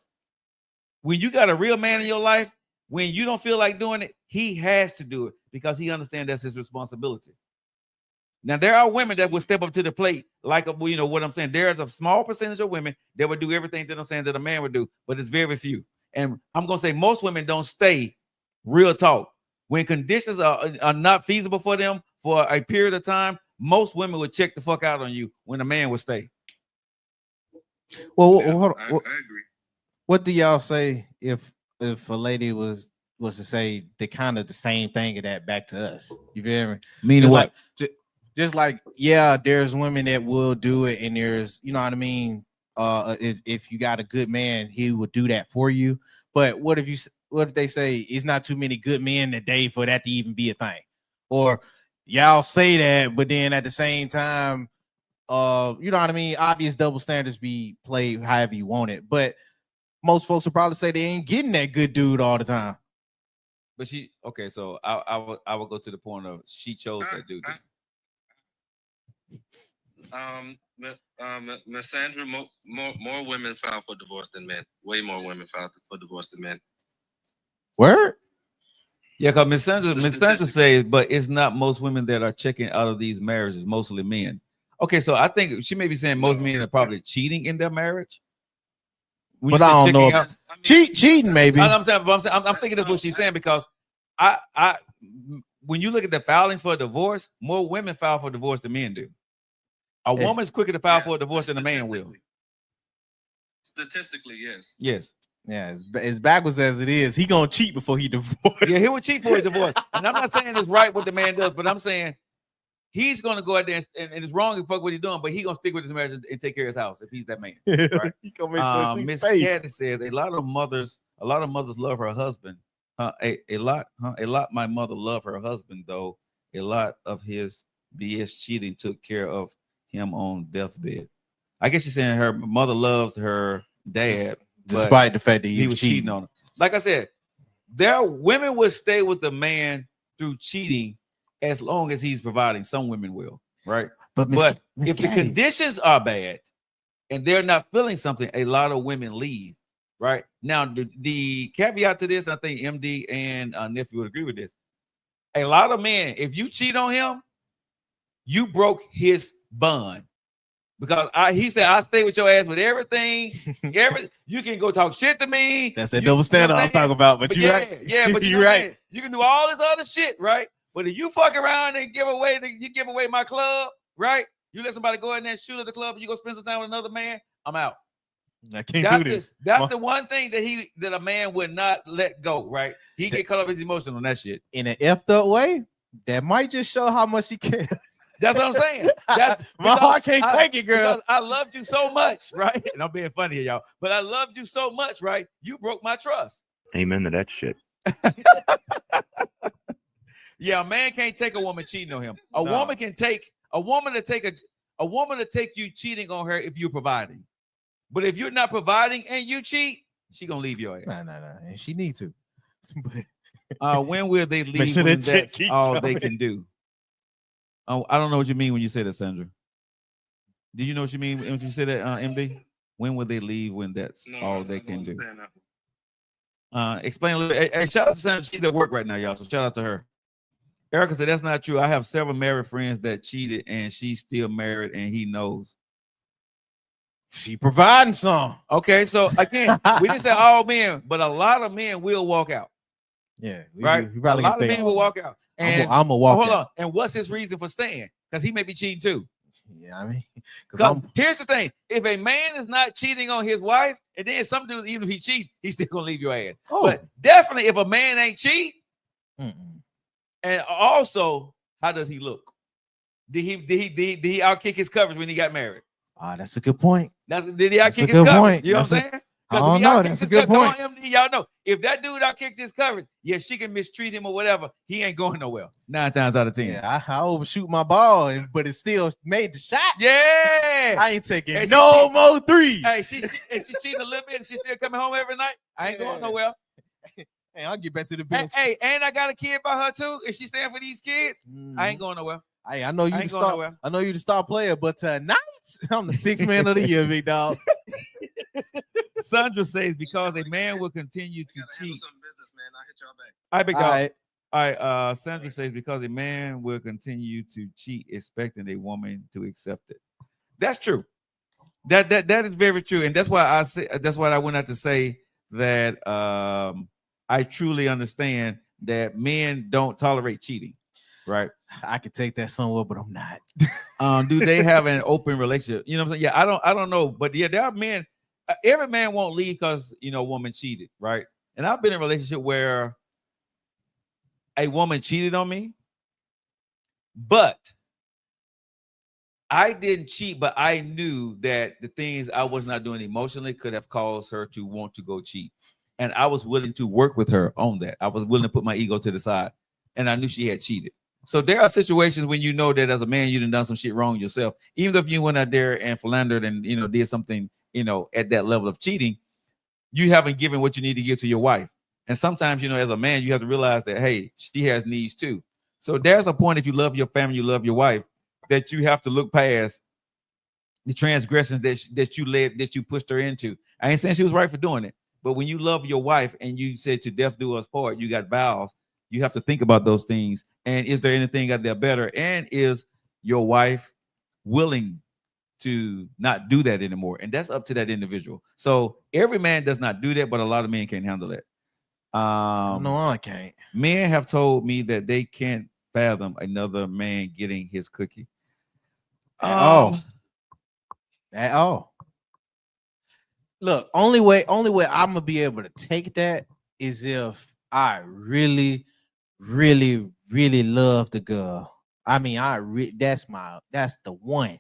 When you got a real man in your life, when you don't feel like doing it, he has to do it because he understands that's his responsibility. Now, there are women that will step up to the plate, like, you know what I'm saying? There's a small percentage of women that would do everything that I'm saying that a man would do, but it's very few. And I'm going to say most women don't stay, real talk. When conditions are not feasible for them for a period of time, most women would check the fuck out on you when a man would stay. Well, I agree. What do y'all say if a lady was to say the kind of the same thing of that back to us? You feel me? Meaning what? Just like, yeah, there's women that will do it, and there's, you know what I mean? If you got a good man, he would do that for you. But what if they say it's not too many good men today for that to even be a thing? Or y'all say that, but then at the same time, you know what I mean? Obvious double standards be played however you want it. But most folks will probably say they ain't getting that good dude all the time. But she okay. So I would go to the point of she chose that dude. Miss Sandra, more women file for divorce than men. Way more women file for divorce than men. Word? Yeah, because Miss Sandra says, but it's not most women that are checking out of these marriages, mostly men. Okay, so I think she may be saying most men are probably cheating in their marriage. But I don't know. Cheating, maybe. I'm thinking that's what she's saying because I when you look at the filings for a divorce, more women file for divorce than men do. A woman's quicker to file for a divorce than a man will. Statistically, yes. Yes. Yeah, as backwards as it is, he gonna cheat before he divorce. Yeah, he would cheat for a divorce. And I'm not saying it's right what the man does, but I'm saying he's gonna go out there and it's wrong to fuck what he's doing, but he's gonna stick with his marriage and take care of his house if he's that man. Right? He gonna make sure Miss Caddy says a lot of mothers love her husband. A lot. My mother loved her husband though. A lot of his BS cheating took care of him on deathbed. I guess she's saying her mother loved her dad. Despite the fact that he was cheating on her. Like I said, women will stay with the man through cheating as long as he's providing. Some women will, right? But if the conditions are bad and they're not feeling something, a lot of women leave, right? Now, the caveat to this, I think MD and Nephew would agree with this. A lot of men, if you cheat on him, you broke his bond. Because he said, I stay with your ass with everything. You can go talk shit to me. That's that double standard I'm talking about. But you're right. Yeah, but you're right. You can do all this other shit, right? But if you fuck around and give away my club, right? You let somebody go in there and shoot at the club and you go spend some time with another man, I'm out. I can't do this. That's the one thing that a man would not let go, right? He get caught up his emotion on that shit. In an effed up way, that might just show how much he cares. That's what I'm saying. My heart can't take it, girl. I loved you so much, right? And I'm being funny here, y'all. But I loved you so much, right? You broke my trust. Amen to that shit. Yeah, a man can't take a woman cheating on him. A woman can take a woman to take you cheating on her if you're providing. But if you're not providing and you cheat, she gonna leave your ass. No. And she need to. When will they leave sure when that that's check all coming. they can do? Oh, I don't know what you mean when you say that, Sandra. Do you know what you mean when you say that, MD? When will they leave when that's all they can do? Explain a little bit. Hey, shout out to Sandra. She's at work right now, y'all. So shout out to her. Erica said that's not true. I have several married friends that cheated and she's still married and he knows. She providing some. Okay, so again, we didn't say all men, but a lot of men will walk out. Yeah, right. A lot of men will walk out. And I'm a walk. Hold on. And what's his reason for staying? Because he may be cheating too. Yeah, I mean, here's the thing: if a man is not cheating on his wife, and then some dudes, even if he cheats, he's still gonna leave your ass. Oh. But definitely, if a man ain't cheat, and also, how does he look? Did he outkick his coverage when he got married? That's a good point. Did he outkick his coverage? You know what I'm saying? I don't know. That's a good point. MD, y'all know if that dude outkicked his coverage, yeah, she can mistreat him or whatever. He ain't going nowhere. 9 times out of 10. Yeah, I overshoot my ball, but it still made the shot. Yeah, I ain't taking no more threes. Hey, she's cheating a little bit, and she's still coming home every night. I ain't going nowhere. Hey, I'll get back to the bench. Hey, and I got a kid by her too. Is she staying for these kids? I ain't going nowhere. Hey, I know you the star player, but tonight I'm the 6th man of the year, big dog. Sandra says because a man will continue to cheat. Some business, man. I'll hit y'all back. All right, big dog. All right. Sandra says because a man will continue to cheat, expecting a woman to accept it. That's true. That is very true, and that's why I went out to say that I truly understand that men don't tolerate cheating. Right. I could take that somewhere, but I'm not. Do they have an open relationship? You know what I'm saying? Yeah, I don't know. But yeah, there are men. Every man won't leave because a woman cheated, right? And I've been in a relationship where a woman cheated on me, but I didn't cheat, but I knew that the things I was not doing emotionally could have caused her to want to go cheat. And I was willing to work with her on that. I was willing to put my ego to the side. And I knew she had cheated. So there are situations when you know that as a man, you done some shit wrong yourself. Even if you went out there and philandered and, did something, at that level of cheating, you haven't given what you need to give to your wife. And sometimes, you know, as a man, you have to realize that, hey, she has needs too. So there's a point, if you love your family, you love your wife, that you have to look past the transgressions that you pushed her into. I ain't saying she was right for doing it, but when you love your wife and you said to death do us part, you got vows, you have to think about those things. And is there anything out there better? And is your wife willing to not do that anymore? And that's up to that individual. So every man does not do that, but a lot of men can't handle it. No, I can't. Men have told me that they can't fathom another man getting his cookie. At all. Look, only way I'm gonna be able to take that is if I really, really, really love the girl. I mean, that's the one.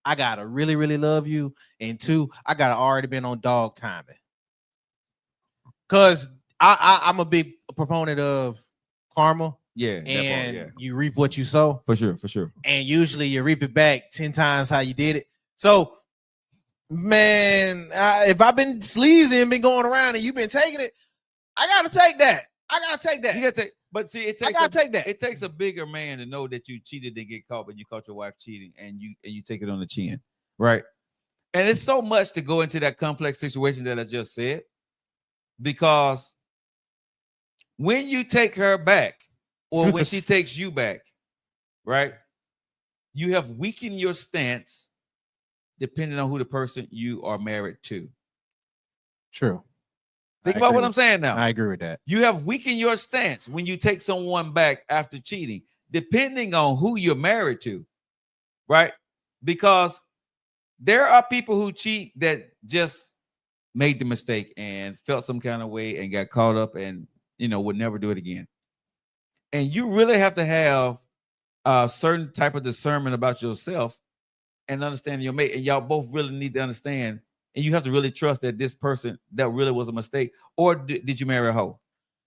I gotta really, really love you, and two, I gotta already been on dog timing. Cause I'm a big proponent of karma. Yeah, and you reap what you sow. For sure. And usually you reap it back 10 times how you did it. So, man, if I've been sleazy and been going around and you've been taking it, I gotta take that. You gotta take, but see, it takes take that. It takes a bigger man to know that you cheated and get caught, but you caught your wife cheating, and you take it on the chin, right? And it's so much to go into that complex situation that I just said, because when you take her back, or when she takes you back, right? You have weakened your stance depending on who the person you are married to. True. Think about what I'm saying now. I agree with that. You have weakened your stance when you take someone back after cheating, depending on who you're married to, right? Because there are people who cheat that just made the mistake and felt some kind of way and got caught up and, you know, would never do it again. And you really have to have a certain type of discernment about yourself and understanding your mate. And y'all both really need to understand. And you have to really trust that this person, that really was a mistake. Or did you marry a hoe?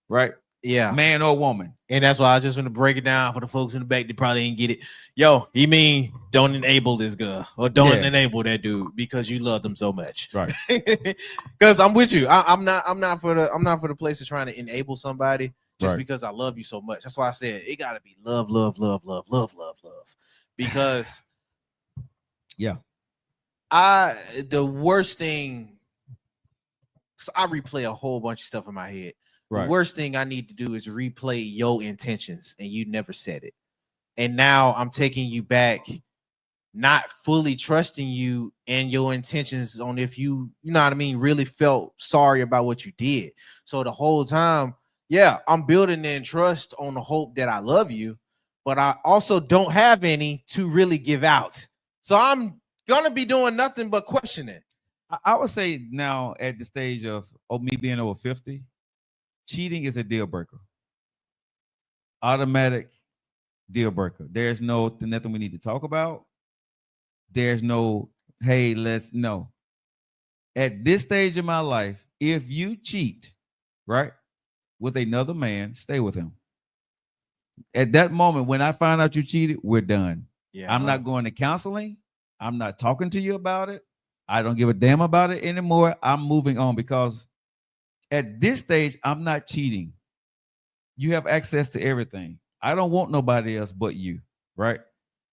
Right? Yeah. Man or woman. And that's why I just want to break it down for the folks in the back that probably didn't get it. Yo, you mean don't enable this girl or don't enable that dude because you love them so much. Right. Because I'm with you. I'm not for the place of trying to enable somebody. Just because I love you so much. That's why I said it gotta be love. Because the worst thing, so I replay a whole bunch of stuff in my head. Right. The worst thing I need to do is replay your intentions, and you never said it. And now I'm taking you back, not fully trusting you and your intentions on if you know what I mean, really felt sorry about what you did. So the whole time, I'm building in trust on the hope that I love you, but I also don't have any to really give out. So I'm gonna be doing nothing but questioning. I would say now at the stage of me being over 50, cheating is a deal breaker. Automatic deal breaker. There's nothing we need to talk about. There's no, hey, no. At this stage of my life, if you cheat, right, with another man, stay with him. At that moment, when I find out you cheated, we're done. Yeah, I'm not going to counseling. I'm not talking to you about it. I don't give a damn about it anymore. I'm moving on because at this stage, I'm not cheating. You have access to everything. I don't want nobody else but you, right?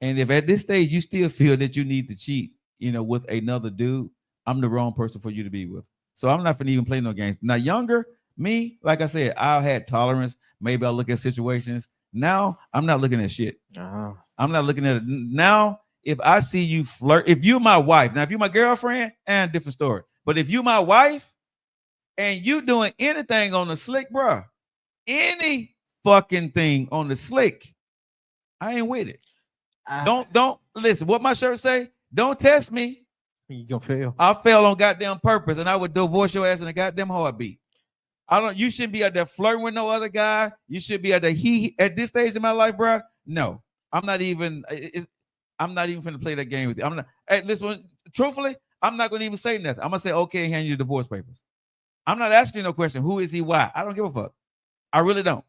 And if at this stage you still feel that you need to cheat, you know, with another dude, I'm the wrong person for you to be with. So I'm not finna even play no games. Now, younger me, like I said, I had tolerance. Maybe I'll look at situations. Now I'm not looking at shit. I'm not looking at it. Now, if I see you flirt, if you're my wife, now if you're my girlfriend, and different story. But if you're my wife and you doing anything on the slick, bro, any fucking thing on the slick, I ain't with it. Don't listen. What my shirt say? Don't test me. You gonna fail. I fail on goddamn purpose, and I would divorce your ass in a goddamn heartbeat. You shouldn't be out there flirting with no other guy. You should be at at this stage in my life, bro. No, I'm not even gonna play that game with you. I'm not. Hey, listen, truthfully, I'm not gonna even say nothing. I'm gonna say, okay, hand you the divorce papers. I'm not asking no question. Who is he? Why? I don't give a fuck. I really don't.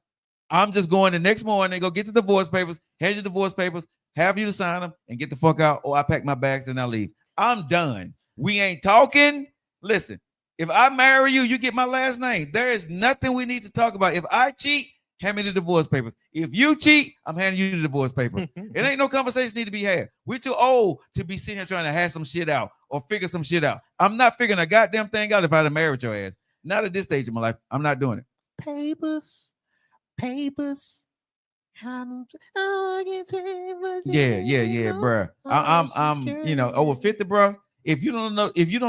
I'm just going the next morning, go get the divorce papers, hand you the divorce papers, have you to sign them, and get the fuck out, or I pack my bags and I leave. I'm done. We ain't talking. Listen, If I marry you, you get my last name. There is nothing we need to talk about. If I cheat, hand me the divorce papers. If you cheat, I'm handing you the divorce paper. It ain't no conversation need to be had. We're too old to be sitting here trying to hash some shit out or figure some shit out. I'm not figuring a goddamn thing out if I had married your ass. Not at this stage of my life. I'm not doing it. Papers. Yeah, bruh. I'm over 50, bruh. If you don't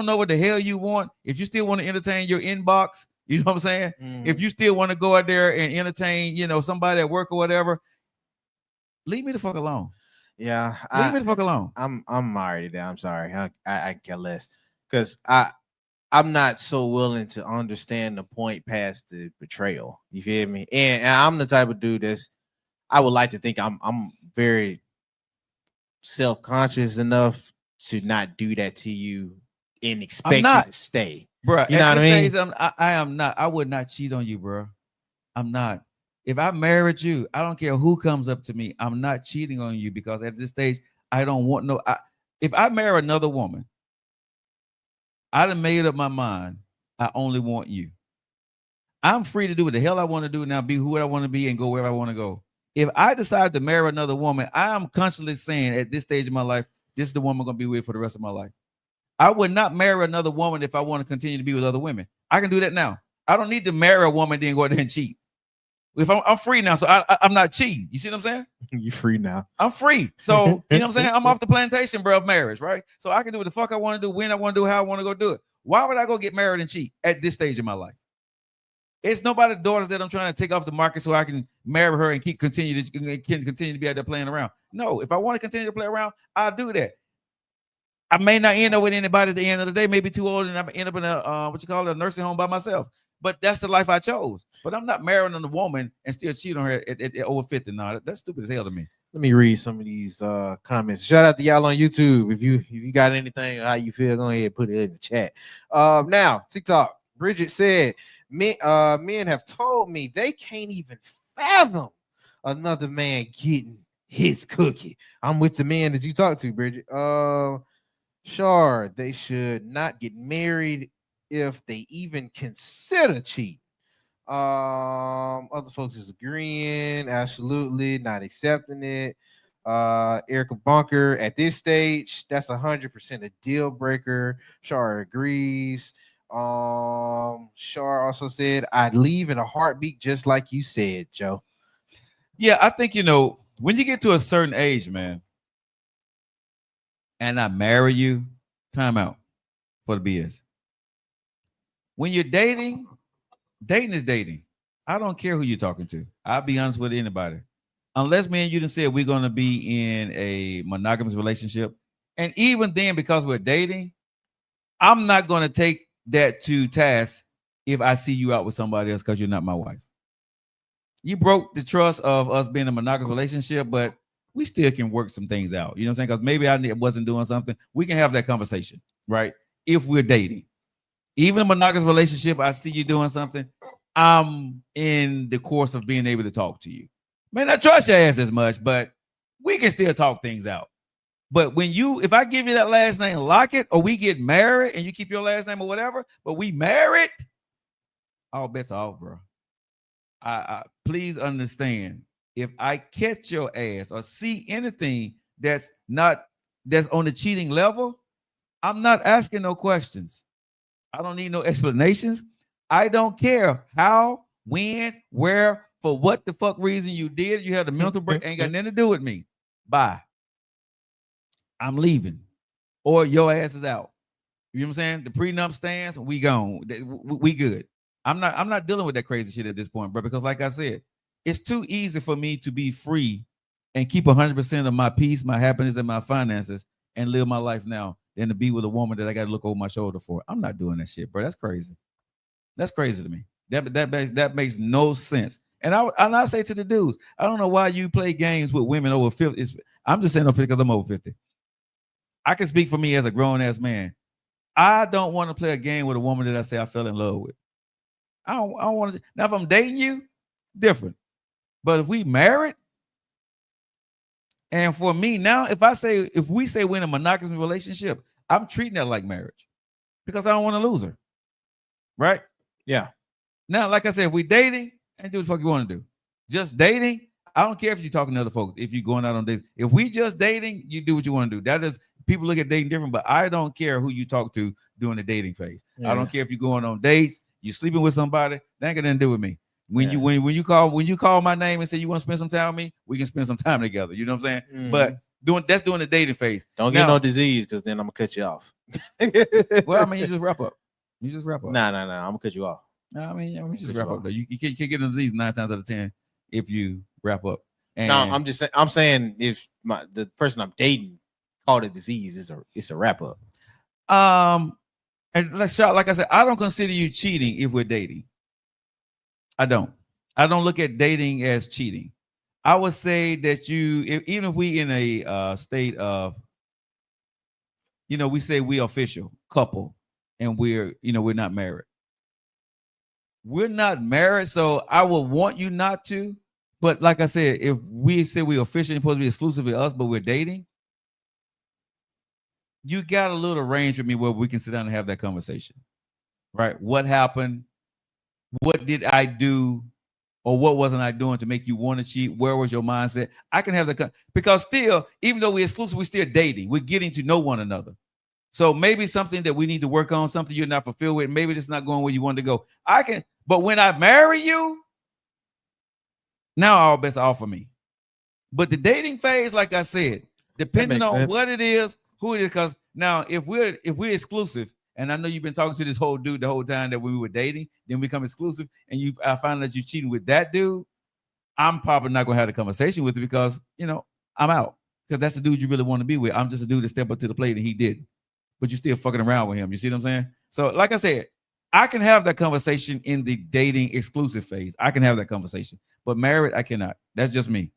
know what the hell you want, if you still want to entertain your inbox, you know what I'm saying? If you still want to go out there and entertain, somebody at work or whatever, leave me the fuck alone. Yeah, leave me the fuck alone. I'm already there. I'm sorry. I care less because I'm not so willing to understand the point past the betrayal. You feel me? And I'm the type of dude I would like to think I'm very self-conscious enough to not do that to you and expect you to stay. Bro, you know what I mean? Stage, I am not. I would not cheat on you, bro. I'm not. If I married you, I don't care who comes up to me. I'm not cheating on you because at this stage, I don't want no. If I marry another woman, I done made up my mind. I only want you. I'm free to do what the hell I want to do now, be who I want to be, and go wherever I want to go. If I decide to marry another woman, I am constantly saying at this stage of my life, this is the woman I'm going to be with for the rest of my life. I would not marry another woman if I want to continue to be with other women. I can do that now. I don't need to marry a woman then go out there and cheat. If I'm free now, so I'm not cheating. You see what I'm saying? You're free now. I'm free. So, you know what I'm saying? I'm off the plantation, bro, of marriage, right? So I can do what the fuck I want to do, when I want to do, how I want to go do it. Why would I go get married and cheat at this stage of my life? It's nobody's daughters that I'm trying to take off the market so I can marry her and continue to be out there playing around. No, if I want to continue to play around, I'll do that. I may not end up with anybody at the end of the day, maybe too old, and I end up in a nursing home by myself. But that's the life I chose. But I'm not marrying a woman and still cheat on her at over 50. No, that's stupid as hell to me. Let me read some of these comments. Shout out to y'all on YouTube. If you got anything, how you feel, go ahead, put it in the chat. Now, TikTok. Bridget said, men have told me they can't even fathom another man getting his cookie. I'm with the man that you talked to, Bridget. Sure, they should not get married if they even consider cheating. Other folks is agreeing, absolutely not accepting it. Erica Bunker, at this stage, that's 100% a deal breaker. Shar agrees. Shar also said, I'd leave in a heartbeat, just like you said, Joe. Yeah, I think when you get to a certain age, man, and I marry you, time out for the BS. When you're dating is dating. I don't care who you're talking to. I'll be honest with anybody. Unless me and you done said we're going to be in a monogamous relationship. And even then, because we're dating, I'm not going to take that to task if I see you out with somebody else because you're not my wife. You broke the trust of us being in a monogamous relationship, but we still can work some things out. You know what I'm saying? Because maybe I wasn't doing something. We can have that conversation, right? If we're dating. Even a monogamous relationship, I see you doing something, I'm in the course of being able to talk to you. May not trust your ass as much, but we can still talk things out. But if I give you that last name, Lockett, or we get married and you keep your last name or whatever, but we married, all bets are off, bro. I please understand, if I catch your ass or see anything that's on the cheating level, I'm not asking no questions. I don't need no explanations. I don't care how, when, where, for what the fuck reason you did. You had a mental break, ain't got nothing to do with me. Bye. I'm leaving. Or your ass is out. You know what I'm saying? The prenup stands, we gone. We good. I'm not dealing with that crazy shit at this point, bro, because like I said, it's too easy for me to be free and keep 100% of my peace, my happiness, and my finances and live my life now than to be with a woman that I got to look over my shoulder for. I'm not doing that shit, bro. That's crazy. That's crazy to me. That makes no sense. And I say to the dudes, I don't know why you play games with women over 50. I'm just saying over 50 because I'm over 50. I can speak for me as a grown-ass man. I don't want to play a game with a woman that I say I fell in love with. I don't want to. Now, if I'm dating you, different. But if we married, and for me now, if we say we're in a monogamous relationship, I'm treating that like marriage because I don't want to lose her. right? Yeah. Now, like I said, if we dating, and do what the fuck you want to do. Just dating. I don't care if you're talking to other folks. If you're going out on dates, if we just dating, you do what you want to do. That is, people look at dating different, but I don't care who you talk to during the dating phase. Yeah. I don't care if you're going on dates, you're sleeping with somebody. That ain't got nothing to do with me. When Yeah. you when you call my name and say you want to spend some time with me, we can spend some time together. You know what I'm saying? Mhm. But that's doing the dating phase. Don't Now- get no disease, because then I'm gonna cut you off. Well, I mean, you just wrap up. You just wrap up. Nah, I'm gonna cut you off. I mean, just Cut wrap you up. off. Though. You can't get a disease 9 times out of 10 if you wrap up. And No, I'm saying if the person I'm dating called it disease, it's a wrap up. and like I said, I don't consider you cheating if we're dating. I don't look at dating as cheating. I would say that even if we in a state of, we say we official couple and we're not married. We're not married, so I would want you not to. But like I said, if we say we're officially supposed to be exclusive with us, but we're dating, you got a little range with me where we can sit down and have that conversation, right? What happened? What did I do? Or what wasn't I doing to make you want to cheat? Where was your mindset? I can have because still, even though we're exclusive, we're still dating. We're getting to know one another. So maybe something that we need to work on, something you're not fulfilled with. Maybe it's not going where you want to go. But when I marry you, now all bets are off for me. But the dating phase, like I said, depending on what it is, who it is, because now if we're exclusive, and I know you've been talking to this whole dude the whole time that we were dating, then we become exclusive, and I find that you're cheating with that dude, I'm probably not gonna have a conversation with you because I'm out. Because that's the dude you really want to be with. I'm just a dude that stepped up to the plate and he didn't. But you're still fucking around with him. You see what I'm saying? So, like I said, I can have that conversation in the dating exclusive phase. I can have that conversation. But married, I cannot. That's just me.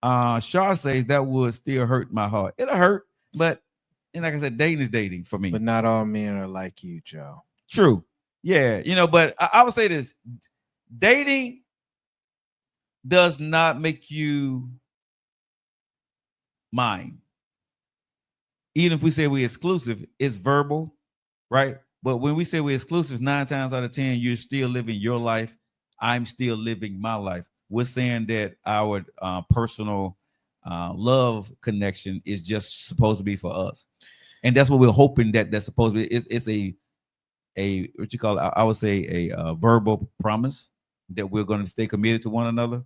Shaw says that would still hurt my heart. It'll hurt, but like I said, dating is dating for me. But not all men are like you, Joe. True. Yeah, but I would say this. Dating does not make you mine. Even if we say we're exclusive, it's verbal, right? But when we say we're exclusive, 9 times out of 10, you're still living your life. I'm still living my life. We're saying that our personal love connection is just supposed to be for us. And that's what we're hoping that's supposed to be. It's a what you call it? I would say a verbal promise that we're going to stay committed to one another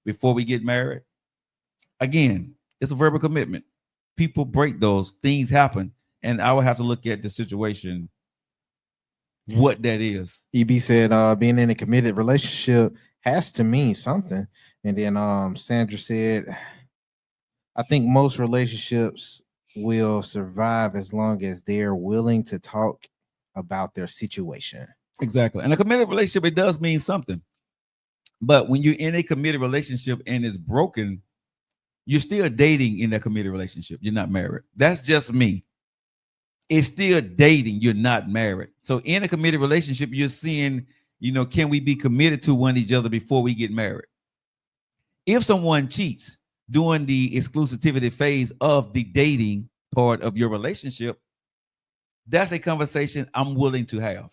before we get married. Again, it's a verbal commitment. People break those, things happen, and I would have to look at the situation, what that is. EB said being in a committed relationship has to mean something. And then Sandra said, I think most relationships will survive as long as they're willing to talk about their situation. Exactly. And a committed relationship, it does mean something. But when you're in a committed relationship and it's broken, you're still dating in that committed relationship. You're not married. That's just me. It's still dating. You're not married. So in a committed relationship, you're seeing, can we be committed to one each other before we get married? If someone cheats during the exclusivity phase of the dating part of your relationship, that's a conversation I'm willing to have.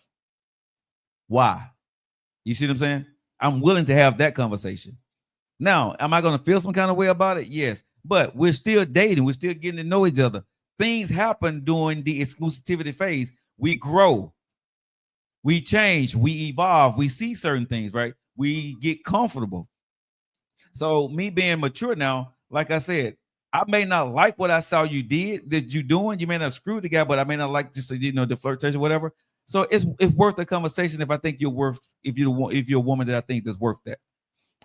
Why? You see what I'm saying? I'm willing to have that conversation. Now, am I going to feel some kind of way about it? Yes. But we're still dating. We're still getting to know each other. Things happen during the exclusivity phase. We grow. We change. We evolve. We see certain things, right? We get comfortable. So me being mature now, like I said, I may not like what I saw you did, that you doing. You may not have screwed the guy, but I may not like just the flirtation, whatever. So it's worth the conversation if I think you're worth, if you're a woman that I think that's worth that.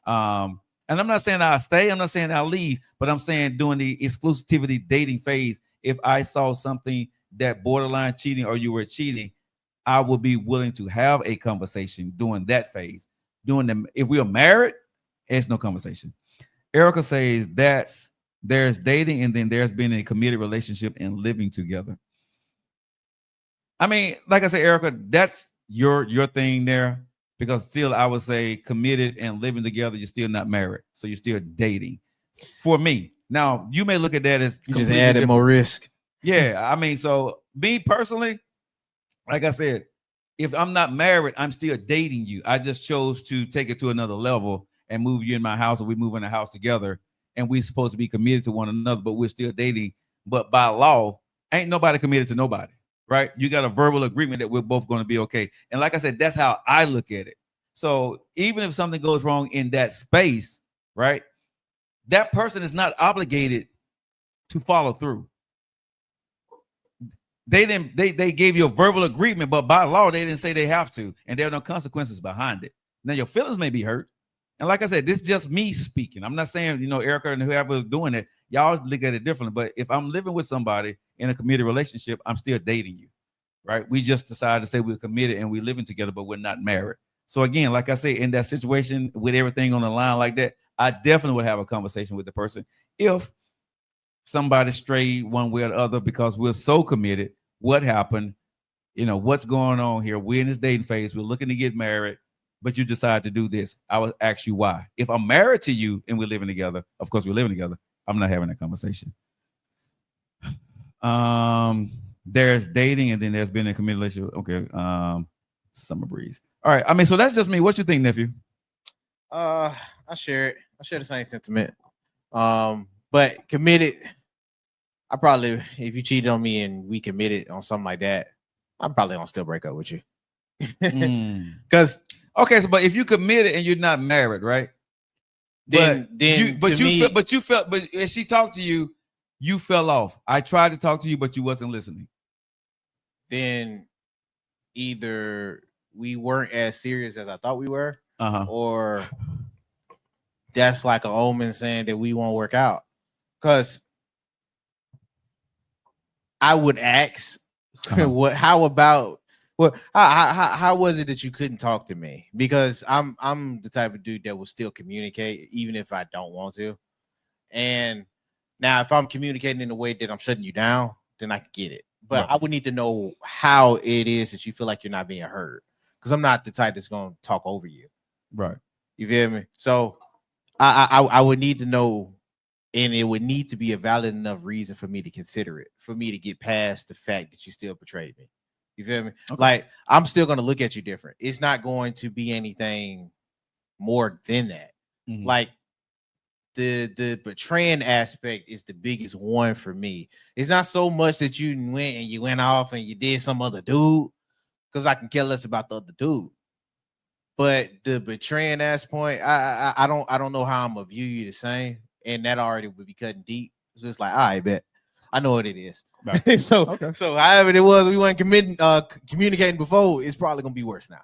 And I'm not saying I'll stay, I'm not saying I'll leave, but I'm saying during the exclusivity dating phase, if I saw something that borderline cheating or you were cheating, I would be willing to have a conversation during that phase. If we are married, it's no conversation. Erica says there's dating and then there's been a committed relationship and living together. I mean, like I said, Erica, that's your thing there, because still I would say committed and living together, you're still not married. So you're still dating. For me. Now, you may look at that as you just added more risk. Yeah, I mean, so me personally, like I said, If I'm not married, I'm still dating you. I just chose to take it to another level and move you in my house, or we move in the house together, and we're supposed to be committed to one another, but we're still dating. But by law, ain't nobody committed to nobody, right? You got a verbal agreement that we're both going to be okay. And like I said, that's how I look at it. So even if something goes wrong in that space, right, that person is not obligated to follow through. They gave you a verbal agreement, but by law, they didn't say they have to, and there are no consequences behind it. Now, your feelings may be hurt. And like I said, this is just me speaking. I'm not saying, Erica and whoever is doing it, y'all look at it differently. But if I'm living with somebody in a committed relationship, I'm still dating you, right? We just decided to say we're committed and we're living together, but we're not married. So again, like I say, in that situation with everything on the line like that, I definitely would have a conversation with the person. If somebody strayed one way or the other because we're so committed, what happened? What's going on here? We're in this dating phase. We're looking to get married, but you decide to do this. I would ask you why. If I'm married to you and we're living together, of course we're living together, I'm not having that conversation. There's dating, and then there's been a committed relationship. Okay. Summer breeze. All right. I mean, so that's just me. What you think, nephew? I share it. I share the same sentiment. But committed, I probably, if you cheated on me and we committed on something like that, I'm probably gonna still break up with you. Because okay, so but if you committed and you're not married, right? Then you felt, but if she talked to you, you fell off. I tried to talk to you, but you wasn't listening. Then either we weren't as serious as I thought we were, or that's like an omen saying that we won't work out. Because I would ask, how was it that you couldn't talk to me? Because I'm the type of dude that will still communicate even if I don't want to. And now if I'm communicating in a way that I'm shutting you down, then I can get it. But right. I would need to know how it is that you feel like you're not being heard. Because I'm not the type that's going to talk over you. Right. You feel me? So I would need to know, and it would need to be a valid enough reason for me to consider it, for me to get past the fact that you still betrayed me. You feel me? Okay. Like, I'm still going to look at you different. It's not going to be anything more than that. Mm-hmm. Like, the betraying aspect is the biggest one for me. It's not so much that you went off and you did some other dude, because I can care less about the other dude. But the betraying ass point, I don't know how I'm gonna view you the same, and that already would be cutting deep. So it's like, all right, bet I know what it is. Right. So however it was, we weren't communicating before. It's probably gonna be worse now.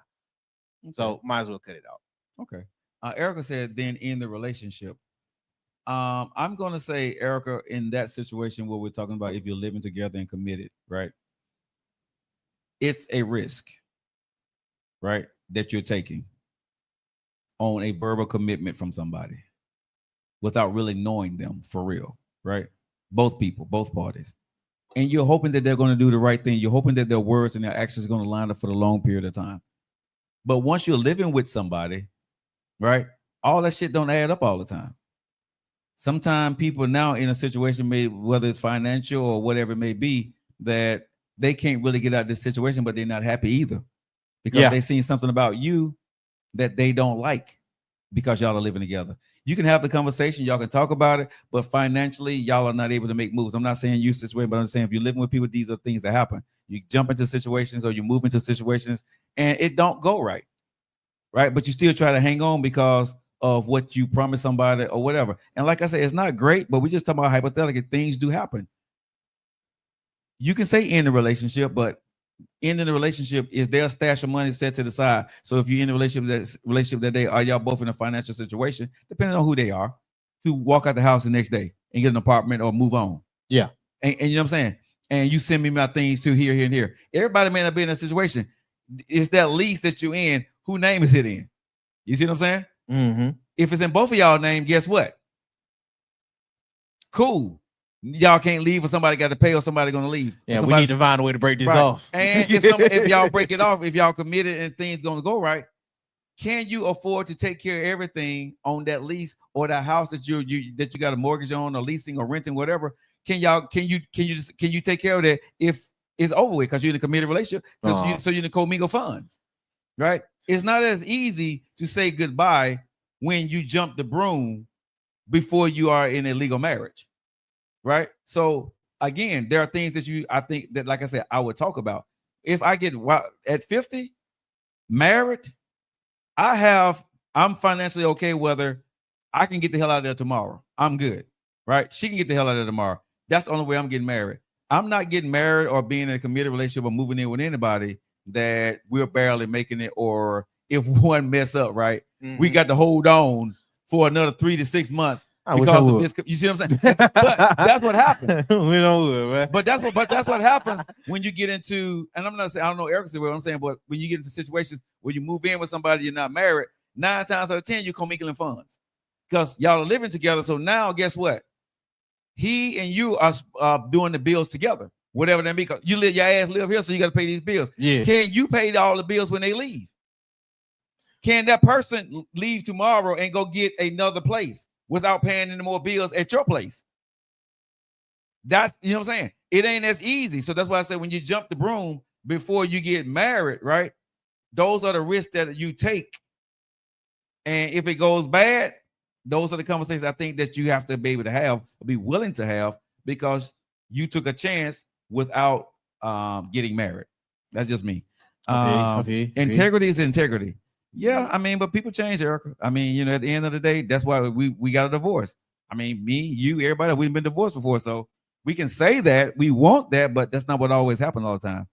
Okay. So might as well cut it out. Okay. Erica said, then in the relationship. I'm gonna say, Erica, in that situation where we're talking about if you're living together and committed, right? It's a risk, right, that you're taking on a verbal commitment from somebody without really knowing them for real, right? Both people, both parties. And you're hoping that they're going to do the right thing. You're hoping that their words and their actions are going to line up for the long period of time. But once you're living with somebody, right, all that shit don't add up all the time. Sometimes people now in a situation, whether it's financial or whatever it may be, that they can't really get out of this situation, but they're not happy either because they seen something about you that they don't like because y'all are living together. You can have the conversation, y'all can talk about it, but financially, y'all are not able to make moves. I'm not saying you this way, but I'm saying if you're living with people, these are things that happen. You jump into situations or you move into situations and it don't go right, right? But you still try to hang on because of what you promised somebody or whatever. And like I said, it's not great, but we just talking about hypothetically, things do happen. You can say end the relationship, but ending the relationship, is there a stash of money set to the side? So if you're in a relationship that day, are y'all both in a financial situation, depending on who they are, to walk out the house the next day and get an apartment or move on? Yeah. And you know what I'm saying? And you send me my things to here, and here. Everybody may not be in a situation. It's that lease that you're in. Who name is it in? You see what I'm saying? Mm-hmm. If it's in both of y'all name, guess what? Cool. Y'all can't leave, or somebody got to pay, or somebody going to leave. Yeah, we need to find a way to break this off. And if y'all break it off, if y'all committed and things going to go right, can you afford to take care of everything on that lease or that house that you got a mortgage on, or leasing or renting, whatever? Can you take care of that if it's over with because you're in a committed relationship. Uh-huh. So you're in the commingle funds, right? It's not as easy to say goodbye when you jump the broom before you are in a legal marriage, right? So again, there are things that I think that, like I said, I would talk about. If I get at 50 married, I'm financially okay whether I can get the hell out of there tomorrow. I'm good, right? She can get the hell out of there tomorrow. That's the only way I'm getting married. I'm not getting married or being in a committed relationship or moving in with anybody that we're barely making it, or if one mess up, right? We got to hold on for another 3 to 6 months because of this. You see what I'm saying? But that's what happens. We don't, man. But that's what happens when you get into, and I'm not saying I don't know Eric what I'm saying, but when you get into situations where you move in with somebody you're not married, 9 times out of 10 you're commingling funds because y'all are living together. So now guess what? He and you are doing the bills together, whatever that be. Because your ass live here, so you got to pay these bills. Yeah. Can you pay all the bills when they leave? Can that person leave tomorrow and go get another place without paying any more bills at your place? That's, you know what I'm saying? It ain't as easy. So that's why I said when you jump the broom before you get married, right? Those are the risks that you take. And if it goes bad, those are the conversations I think that you have to be able to have, be willing to have, because you took a chance without getting married. That's just me. Integrity is integrity. Yeah, I mean, but people change, Erica. I mean, you know, at the end of the day, that's why we got a divorce. I mean, me, you, everybody, we've been divorced before, so we can say that we want that, but that's not what always happens all the time.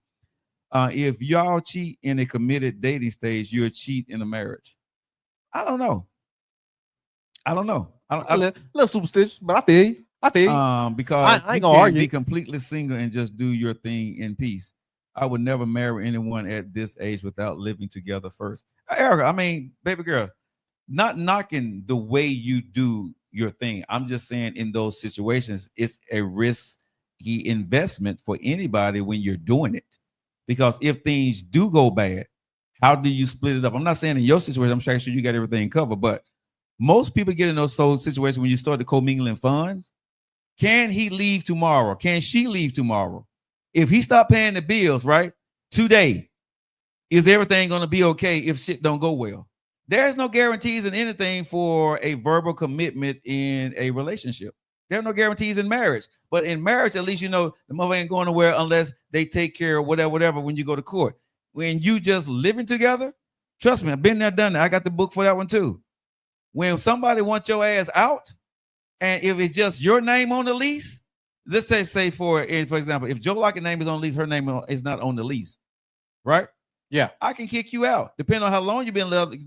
If y'all cheat in a committed dating stage, you're a cheat in a marriage. I don't know. A little superstitious, but I feel you. Because I ain't gonna argue. Be completely single and just do your thing in peace. I would never marry anyone at this age without living together first. Erica, I mean, baby girl, not knocking the way you do your thing. I'm just saying in those situations, it's a risky investment for anybody when you're doing it. Because if things do go bad, how do you split it up? I'm not saying in your situation, I'm sure you got everything covered, but most people get in those situations when you start the commingling funds. Can he leave tomorrow? Can she leave tomorrow? If he stopped paying the bills, right, today, is everything going to be okay if shit don't go well? There's no guarantees in anything for a verbal commitment in a relationship. There are no guarantees in marriage. But in marriage, at least you know the mother ain't going nowhere unless they take care of whatever when you go to court. When you just living together, trust me, I've been there, done that. I got the book for that one too. When somebody wants your ass out, and if it's just your name on the lease, let's say for example, if Joe Lockett's name is on the lease, her name is not on the lease, right? Yeah, I can kick you out depending on how long you've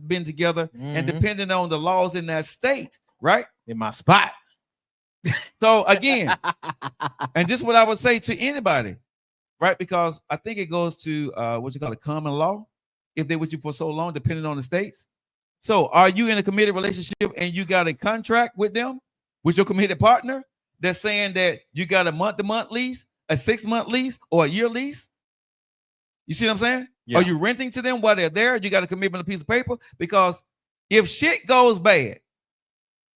been together, and depending on the laws in that state, right? In my spot. So again, and this is what I would say to anybody, right? Because I think it goes to what you call a common law. If they're with you for so long, depending on the states. So are you in a committed relationship and you got a contract with them, with your committed partner, that's saying that you got a month-to-month lease, a 6-month lease, or a year lease? You see what I'm saying? Yeah. Are you renting to them while they're there? You got a commitment on a piece of paper? Because if shit goes bad,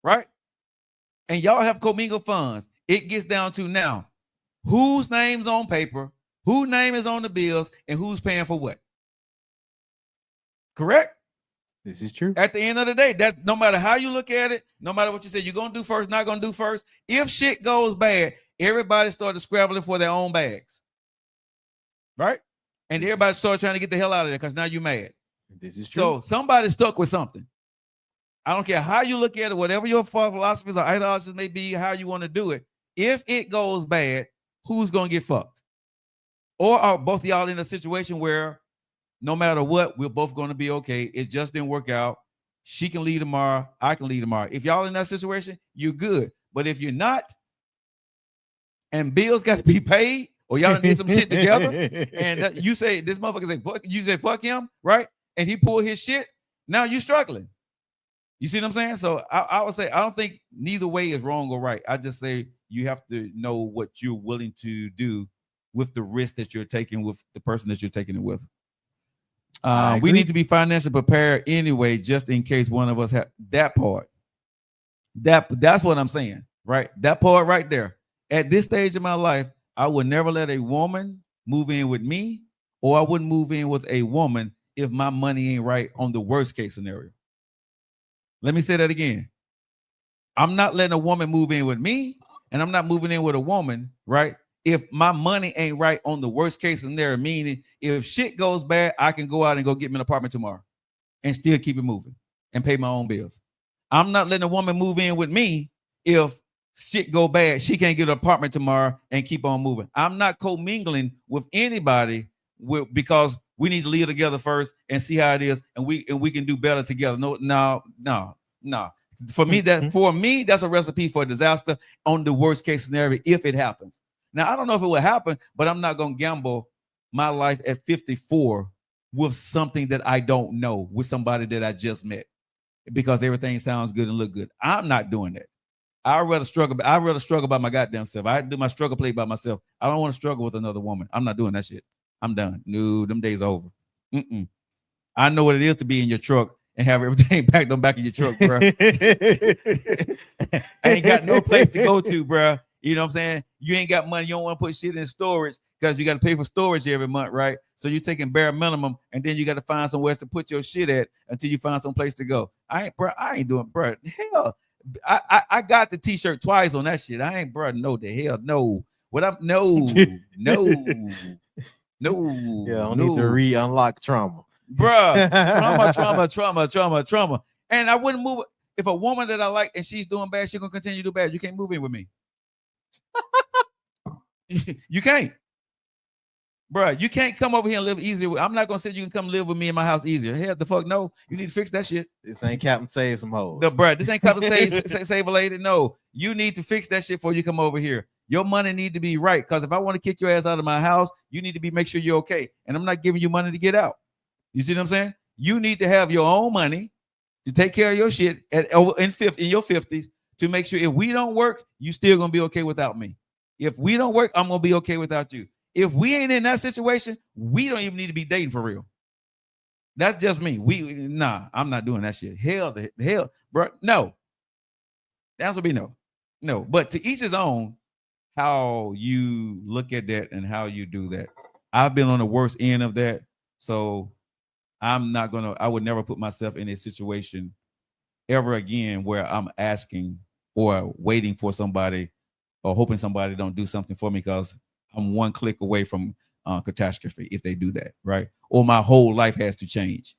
right, and y'all have commingled funds, it gets down to now, whose name's on paper, whose name is on the bills, and who's paying for what? Correct? This is true. At the end of the day, that no matter how you look at it, no matter what you say, you're going to do first, not going to do first. If shit goes bad, everybody started scrabbling for their own bags. Right? And everybody started trying to get the hell out of there because now you're mad. This is true. So somebody's stuck with something. I don't care how you look at it, whatever your philosophies or ideologies may be, how you want to do it. If it goes bad, who's going to get fucked? Or are both of y'all in a situation where no matter what, we're both going to be okay. It just didn't work out. She can leave tomorrow. I can leave tomorrow. If y'all in that situation, you're good. But if you're not, and bills got to be paid, or y'all need some shit together, and you say this motherfucker say fuck, you say fuck him, right? And he pulled his shit. Now you struggling. You see what I'm saying? So I would say I don't think neither way is wrong or right. I just say you have to know what you're willing to do with the risk that you're taking with the person that you're taking it with. We need to be financially prepared anyway, just in case one of us have that part. That's what I'm saying, right? That part right there. At this stage of my life, I would never let a woman move in with me, or I wouldn't move in with a woman if my money ain't right on the worst case scenario. Let me say that again. I'm not letting a woman move in with me, and I'm not moving in with a woman, right? If my money ain't right on the worst case scenario, meaning if shit goes bad, I can go out and go get me an apartment tomorrow and still keep it moving and pay my own bills. I'm not letting a woman move in with me if shit go bad. She can't get an apartment tomorrow and keep on moving. I'm not commingling with anybody because we need to live together first and see how it is, and we can do better together. No. For me, that's a recipe for a disaster on the worst case scenario if it happens. Now, I don't know if it will happen, but I'm not going to gamble my life at 54 with something that I don't know, with somebody that I just met, because everything sounds good and look good. I'm not doing that. I'd rather struggle by my goddamn self. I do my struggle play by myself. I don't want to struggle with another woman. I'm not doing that shit. I'm done. No, them days are over. I know what it is to be in your truck and have everything packed on back of your truck, bro. I ain't got no place to go to, bro. You know what I'm saying? You ain't got money. You don't want to put shit in storage because you got to pay for storage every month, right? So you're taking bare minimum, and then you got to find somewhere to put your shit at until you find some place to go. I ain't doing, bro. Hell, I got the t-shirt twice on that shit. I ain't, bro. No, the hell, no. What up? No. Yeah, I don't need to re-unlock trauma. Bruh, trauma. And I wouldn't move if a woman that I like and she's doing bad, she's gonna continue to do bad. You can't move in with me. You can't, bruh. You can't come over here and live easier. I'm not gonna say you can come live with me in my house easier. Hell, the fuck no. You need to fix that shit. This ain't Captain Save Some Hoes. No, bruh, this ain't Captain Save a Lady. No, you need to fix that shit before you come over here. Your money need to be right, because if I want to kick your ass out of my house, you need to make sure you're okay. And I'm not giving you money to get out. You see what I'm saying? You need to have your own money to take care of your shit in your 50s to make sure if we don't work, you still gonna be okay without me. If we don't work, I'm gonna be okay without you. If we ain't in that situation, we don't even need to be dating for real. That's just me. I'm not doing that shit. Hell, bro. No. That's what we know. No, but to each his own. How you look at that and how you do that. I've been on the worst end of that, so I would never put myself in a situation ever again where I'm asking or waiting for somebody or hoping somebody don't do something for me, because I'm one click away from catastrophe if they do that, right? Or my whole life has to change.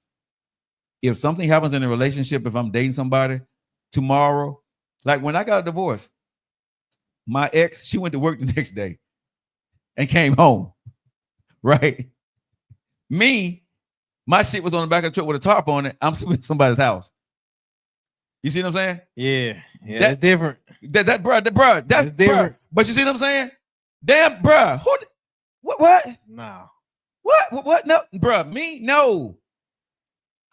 If something happens in a relationship, if I'm dating somebody tomorrow, like when I got a divorce, my ex, she went to work the next day and came home, right? Me, my shit was on the back of the truck with a tarp on it. I'm sleeping in somebody's house. You see what I'm saying? Yeah, that's different. That's different. Bruh. But you see what I'm saying? Damn, bro. What? No. What? No, bro. Me? No.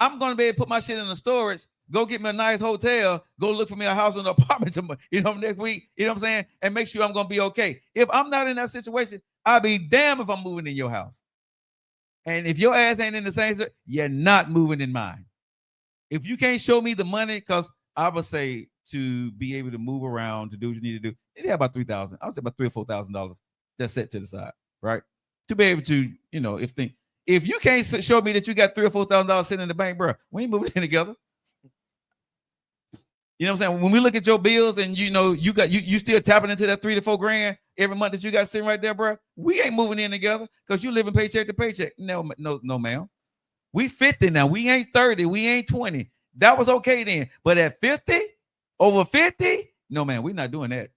I'm gonna be able to put my shit in the storage. Go get me a nice hotel. Go look for me a house and an apartment, next week. You know what I'm saying? And make sure I'm going to be okay. If I'm not in that situation, I'll be damned if I'm moving in your house. And if your ass ain't in the same, you're not moving in mine. If you can't show me the money, because I would say to be able to move around, to do what you need to do, you have about $3,000. I would say about $3,000 or $4,000 just set to the side, right? To be able to, if you can't show me that you got $3,000 or $4,000 sitting in the bank, bro, we ain't moving in together. You know what I'm saying? When we look at your bills and you still tapping into that $3,000 to $4,000 every month that you got sitting right there, bro, we ain't moving in together because you living paycheck to paycheck. No, ma'am. We 50 now. We ain't 30. We ain't 20. That was okay then. But at 50, over 50, no, man, we're not doing that.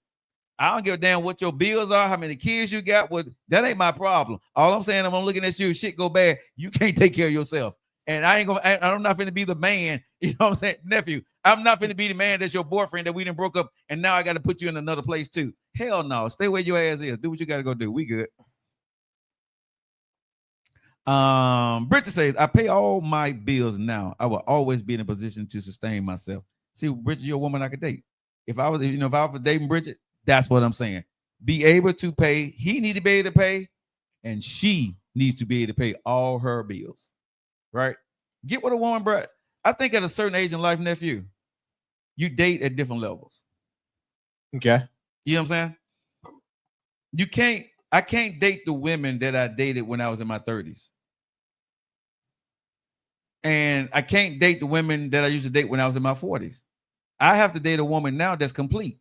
I don't give a damn what your bills are, how many kids you got. That ain't my problem. All I'm saying, I'm looking at you, shit go bad, you can't take care of yourself. And I'm not finna be the man, you know what I'm saying, nephew. I'm not finna be the man that's your boyfriend that we done broke up, and now I got to put you in another place too. Hell no, stay where your ass is. Do what you got to go do. We good. Bridget says, I pay all my bills now. I will always be in a position to sustain myself. See, Bridget, you're a woman I could date. If I was dating Bridget, that's what I'm saying. Be able to pay. He needs to be able to pay, and she needs to be able to pay all her bills. Right? Get with a woman, bro. I think at a certain age in life, nephew, you date at different levels. Okay. You know what I'm saying? You can't I can't date the women that I dated when I was in my 30s. And I can't date the women that I used to date when I was in my 40s. I have to date a woman now that's complete.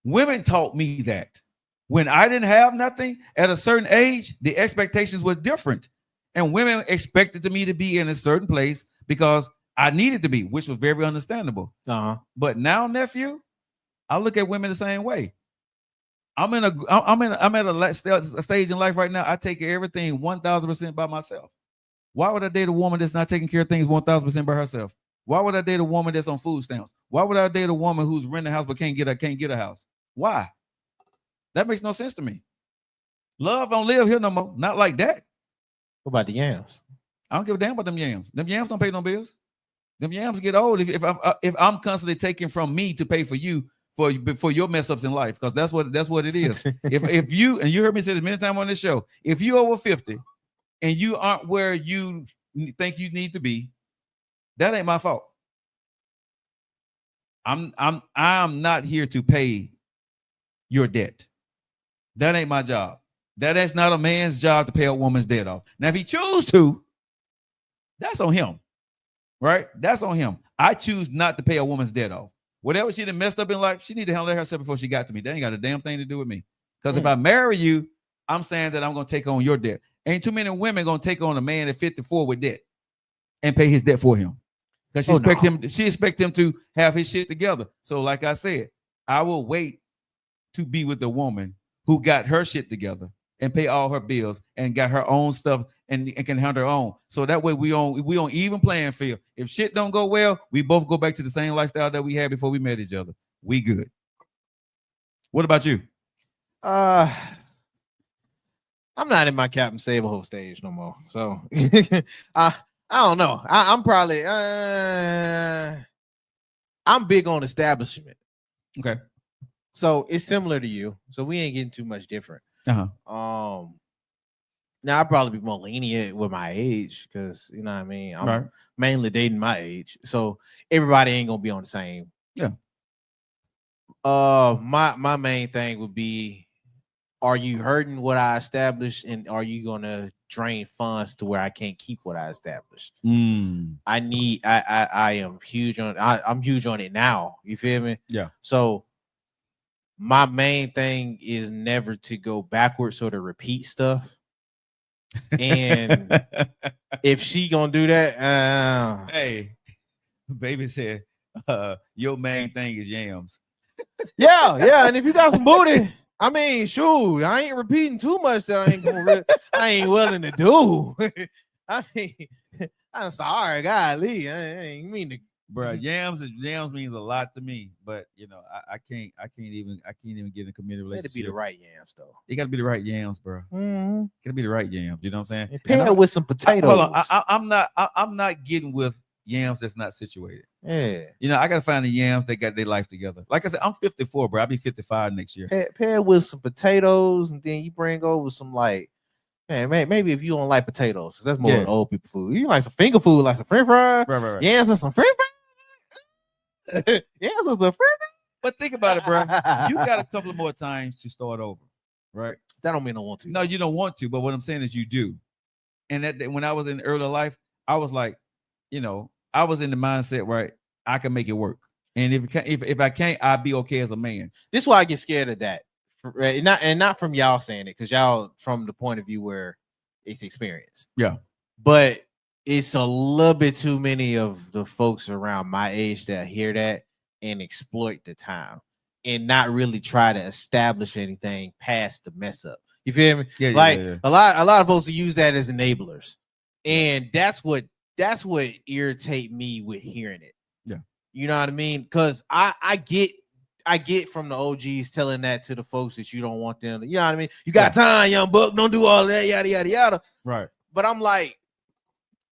Women taught me that. When I didn't have nothing at a certain age, the expectations were different. And women expected me to be in a certain place because I needed to be, which was very understandable. But now, nephew, I look at women the same way. I'm at a stage in life right now. I take care of everything 1,000% by myself. Why would I date a woman that's not taking care of things 1,000% by herself? Why would I date a woman that's on food stamps? Why would I date a woman who's renting a house but can't get a house? Why? That makes no sense to me. Love don't live here no more. Not like that. What about the yams? I don't give a damn about them yams. Them yams don't pay no bills. Them yams get old if I'm constantly taking from me to pay for you for your mess ups in life, because that's what it is. if you, and you heard me say this many times on this show, if you over 50 and you aren't where you think you need to be, that ain't my fault. I'm not here to pay your debt. That ain't my job. That's not a man's job to pay a woman's debt off. Now, if he chooses to, that's on him, right? That's on him. I choose not to pay a woman's debt off. Whatever she done messed up in life, she need to handle that herself before she got to me. That ain't got a damn thing to do with me. Because if I marry you, I'm saying that I'm going to take on your debt. Ain't too many women going to take on a man at 54 with debt and pay his debt for him. Because she expects him to have his shit together. So like I said, I will wait to be with a woman who got her shit together and pay all her bills and got her own stuff and can handle her own. So that way we on even playing field. If shit don't go well, we both go back to the same lifestyle that we had before we met each other. We good. What about you? I'm not in my Captain Save-A-Ho stage no more. So I don't know. I'm probably I'm big on establishment. Okay. So it's similar to you. So we ain't getting too much different. Uh-huh. Now I'd probably be more lenient with my age because you know what I mean. I'm mainly dating my age, so everybody ain't gonna be on the same. Yeah. My main thing would be: are you hurting what I established, and are you gonna drain funds to where I can't keep what I established? I am huge on. I'm huge on it now. You feel me? Yeah. So my main thing is never to go backwards or to repeat stuff. And if she gonna do that, hey, baby said, your main thing is yams. yeah. And if you got some booty, I mean, shoot, I ain't repeating too much that I ain't willing to do. I mean, I'm sorry, golly, I ain't mean to. Bro, yams means a lot to me, but you know, I can't even get in a committed relationship. It'd be the right yams though. It gotta be the right yams, bro. Gotta be the right yams. You know what I'm saying? Pair with some potatoes. Hold on, I'm not getting with yams that's not situated. Yeah. You know, I gotta find the yams that got their life together. Like I said, I'm 54, bro. I'll be 55 next year. Pair with some potatoes, and then you bring over some like. Man, maybe if you don't like potatoes, that's more old people food. You like some finger food, like some French fries. Right. Yams and some French fries. But think about it, bro. You got a couple of more times to start over, right? That don't mean I want to. No, you don't want to, but what I'm saying is you do. And that when I was in early life, I was like, you know, I was in the mindset where I can make it work. And if I can't, I'll be okay as a man. This is why I get scared of that. Not from y'all saying it, because y'all from the point of view where it's experience. Yeah. But it's a little bit too many of the folks around my age that hear that and exploit the time and not really try to establish anything past the mess up. You feel me? Yeah. A lot of folks use that as enablers. And that's what irritate me with hearing it. Yeah. You know what I mean? Because I get from the OGs telling that to the folks that you don't want them to, you know what I mean? You got time, young buck, don't do all that, yada, yada, yada. Right. But I'm like,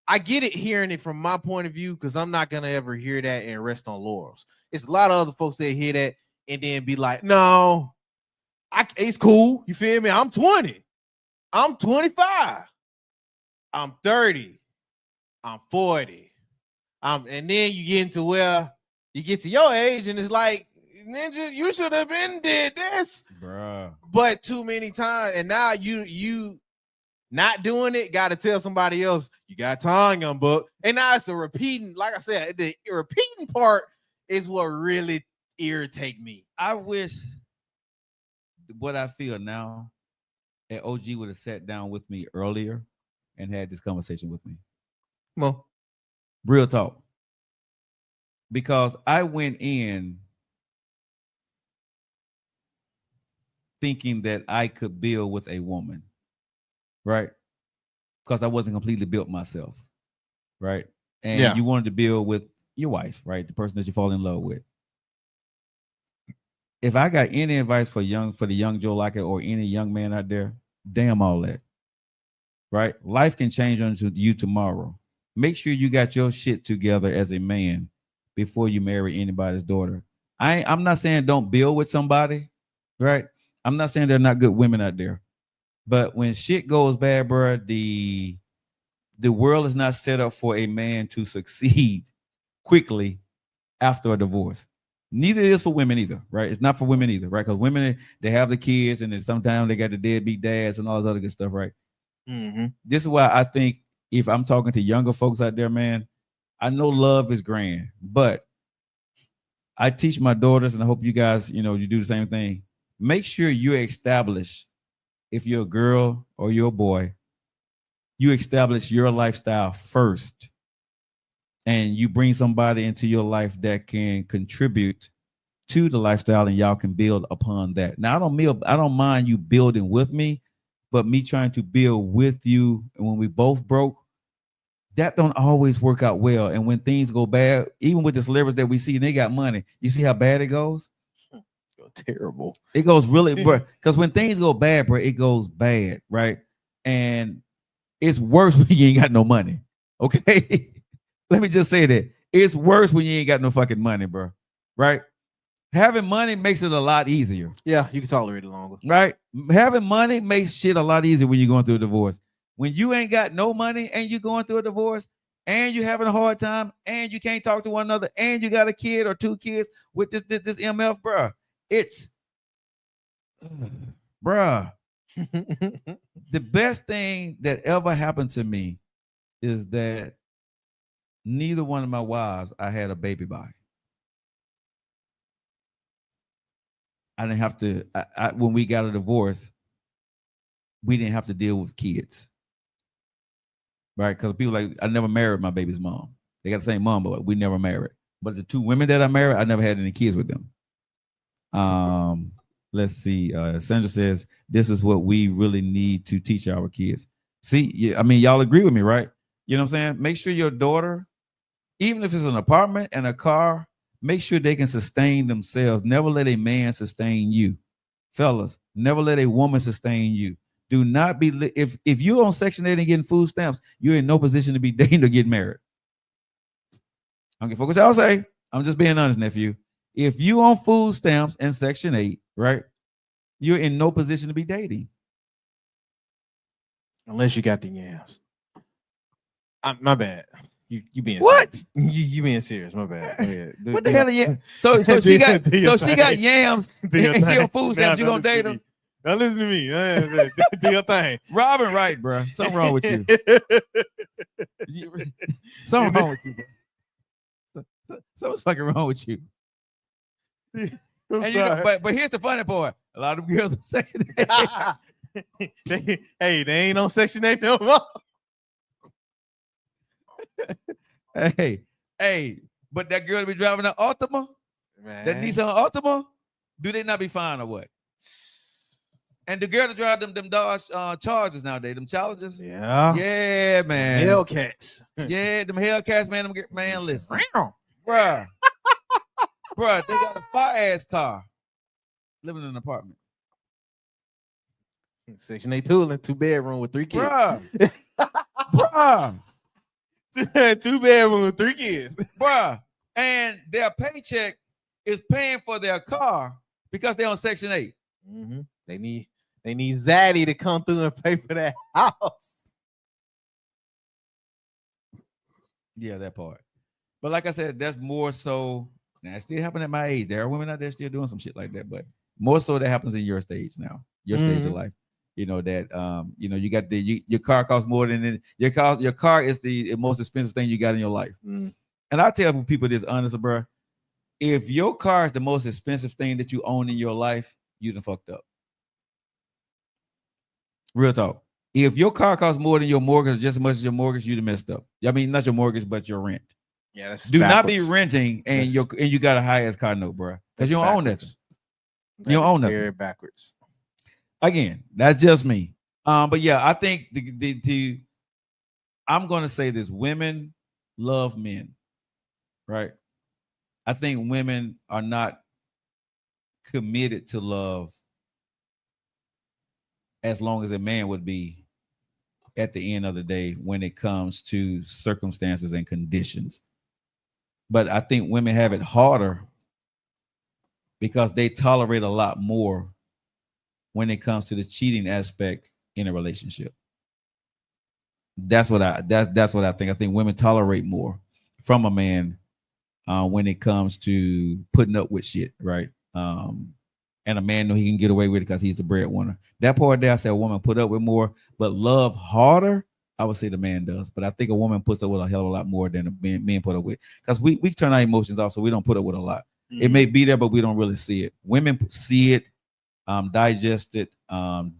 I get it hearing it from my point of view because I'm not going to ever hear that and rest on laurels. It's a lot of other folks that hear that and then be like, no, it's cool. You feel me? I'm 20. I'm 25. I'm 30. I'm 40. And then you get into where you get to your age and it's like, Ninja, you should have been did this. Bruh. But too many times, and now you not doing it, got to tell somebody else you got time on book. And now it's a repeating, like I said, the repeating part is what really irritate me. I wish what I feel now, that OG would have sat down with me earlier and had this conversation with me. Come on. Real talk. Because I went in thinking that I could build with a woman, right? Because I wasn't completely built myself, right? And Yeah. you wanted to build with your wife, right? The person that you fall in love with. If I got any advice for the young Joe Lockett or any young man out there, damn all that, right? Life can change on you tomorrow. Make sure you got your shit together as a man before you marry anybody's daughter. I'm not saying don't build with somebody, right? I'm not saying there are not good women out there, but when shit goes bad, bro, the world is not set up for a man to succeed quickly after a divorce. Neither is for women either, right? It's not for women either, right? Because women, they have the kids, and then sometimes they got the deadbeat dads and all this other good stuff, right? Mm-hmm. This is why I think if I'm talking to younger folks out there, man, I know love is grand, but I teach my daughters, and I hope you guys, you do the same thing. Make sure you establish, if you're a girl or you're a boy, you establish your lifestyle first. And you bring somebody into your life that can contribute to the lifestyle, and y'all can build upon that. Now, I don't mind you building with me, but me trying to build with you, and when we both broke, that don't always work out well. And when things go bad, even with the celebrities that we see, they got money. You see how bad it goes? Terrible. It goes really, bro. Because when things go bad, bro, it goes bad, right? And it's worse when you ain't got no money. Okay. Let me just say that it's worse when you ain't got no fucking money, bro. Right? Having money makes it a lot easier. Yeah, you can tolerate it longer. Right? Having money makes shit a lot easier when you're going through a divorce. When you ain't got no money and you're going through a divorce and you're having a hard time and you can't talk to one another and you got a kid or two kids with this MF, bro. It's bruh. The best thing that ever happened to me is that neither one of my wives I had a baby by. I didn't have to, when we got a divorce, we didn't have to deal with kids. Right? Because people like, I never married my baby's mom. They got the same mom, but we never married. But the two women that I married, I never had any kids with them. Let's see. Sandra says, this is what we really need to teach our kids. See, I mean, y'all agree with me, right? You know what I'm saying? Make sure your daughter, even if it's an apartment and a car, make sure they can sustain themselves. Never let a man sustain you. Fellas, never let a woman sustain you. Do not be, if you're on Section 8 and getting food stamps, you're in no position to be dating or get married. I don't give a fuck what y'all say. I'm just being honest, nephew. If you on food stamps and Section 8, right, you're in no position to be dating. Unless you got the yams. My bad. You being what? Serious. You being serious? My bad. Yeah. What the hell are you? So she got yams and your food stamps. You gonna date them? Now listen to me. Do your thing. Robin, right, bro? Something wrong with you. Something wrong with you, bro. Something's fucking wrong with you. And but here's the funny part. A lot of girls on Section 8. They ain't on Section 8 no more. Hey, but that girl that be driving an Altima, that Nissan Altima, do they not be fine or what? And the girl that drive them Dodge Chargers nowadays, them Challengers. Yeah, man. Hellcats. Yeah, them Hellcats, man, listen. Bruh. Bruh, they got a fire-ass car. Living in an apartment. Section 8 tooling, 2-bedroom with 3 kids. Bruh. Bruh. 2-bedroom with 3 kids. Bruh. And their paycheck is paying for their car because they're on Section 8. Mm-hmm. They need Zaddy to come through and pay for that house. Yeah, that part. But like I said, that's more so Now, it still happen at my age. There are women out there still doing some shit like that, but more so that happens in your stage now, your stage of life. You know that you got your car costs more than your car is the most expensive thing you got in your life. And I tell people this honestly, bro. If your car is the most expensive thing that you own in your life, you done fucked up. Real talk. If your car costs more than your mortgage, just as much as your mortgage, you done messed up. I mean, not your mortgage, but your rent. Yeah, that's do backwards. not be renting and you got a high ass car note, bro, because you don't own nothing. You don't own very nothing. Backwards. Again, that's just me. But yeah, I think I'm gonna say this: women love men, right? I think women are not committed to love as long as a man would be at the end of the day when it comes to circumstances and conditions. But I think women have it harder because they tolerate a lot more when it comes to the cheating aspect in a relationship. That's what I think. I think women tolerate more from a man when it comes to putting up with shit, right? And a man know he can get away with it because he's the breadwinner. That part there, I say a woman put up with more, but love harder, I would say the man does. But I think a woman puts up with a hell of a lot more than a man put up with. Because we turn our emotions off, so we don't put up with a lot. It may be there, but we don't really see it. Women see it, digest it,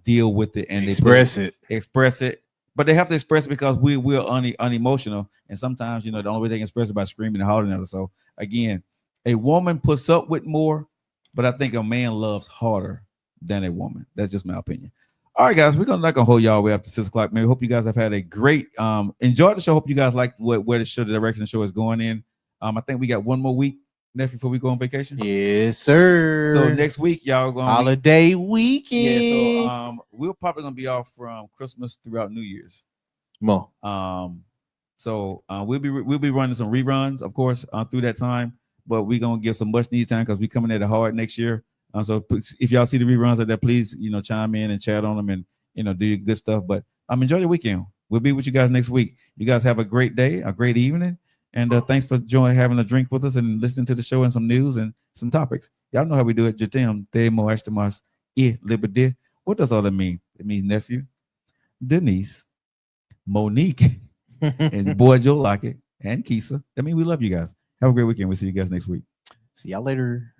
deal with it, and express it. But they have to express it because we're unemotional. And sometimes, the only way they can express it by screaming and hollering at us. So again, a woman puts up with more, but I think a man loves harder than a woman. That's just my opinion. All right, guys, we're not gonna hold y'all way up to 6 o'clock. Man, we hope you guys have had a great enjoyed the show. Hope you guys like where the direction the show is going in. I think we got one more week left before we go on vacation. Yes, sir. So next week, y'all going holiday weekend. Yeah, so we're probably gonna be off from Christmas throughout New Year's. More. So we'll be running some reruns, of course, through that time. But we're gonna give some much needed time because we're coming at it hard next year. So if y'all see the reruns of that, please chime in and chat on them and do your good stuff. But enjoy your weekend. We'll be with you guys next week. You guys have a great day, a great evening, and thanks for having a drink with us and listening to the show and some news and some topics. Y'all know how we do it. Jatem, Demo, Ashtamas, Liberty. What does all that mean? It means nephew, Denise, Monique, and boy Joe Lockett and Kisa. That means we love you guys. Have a great weekend. We'll see you guys next week. See y'all later.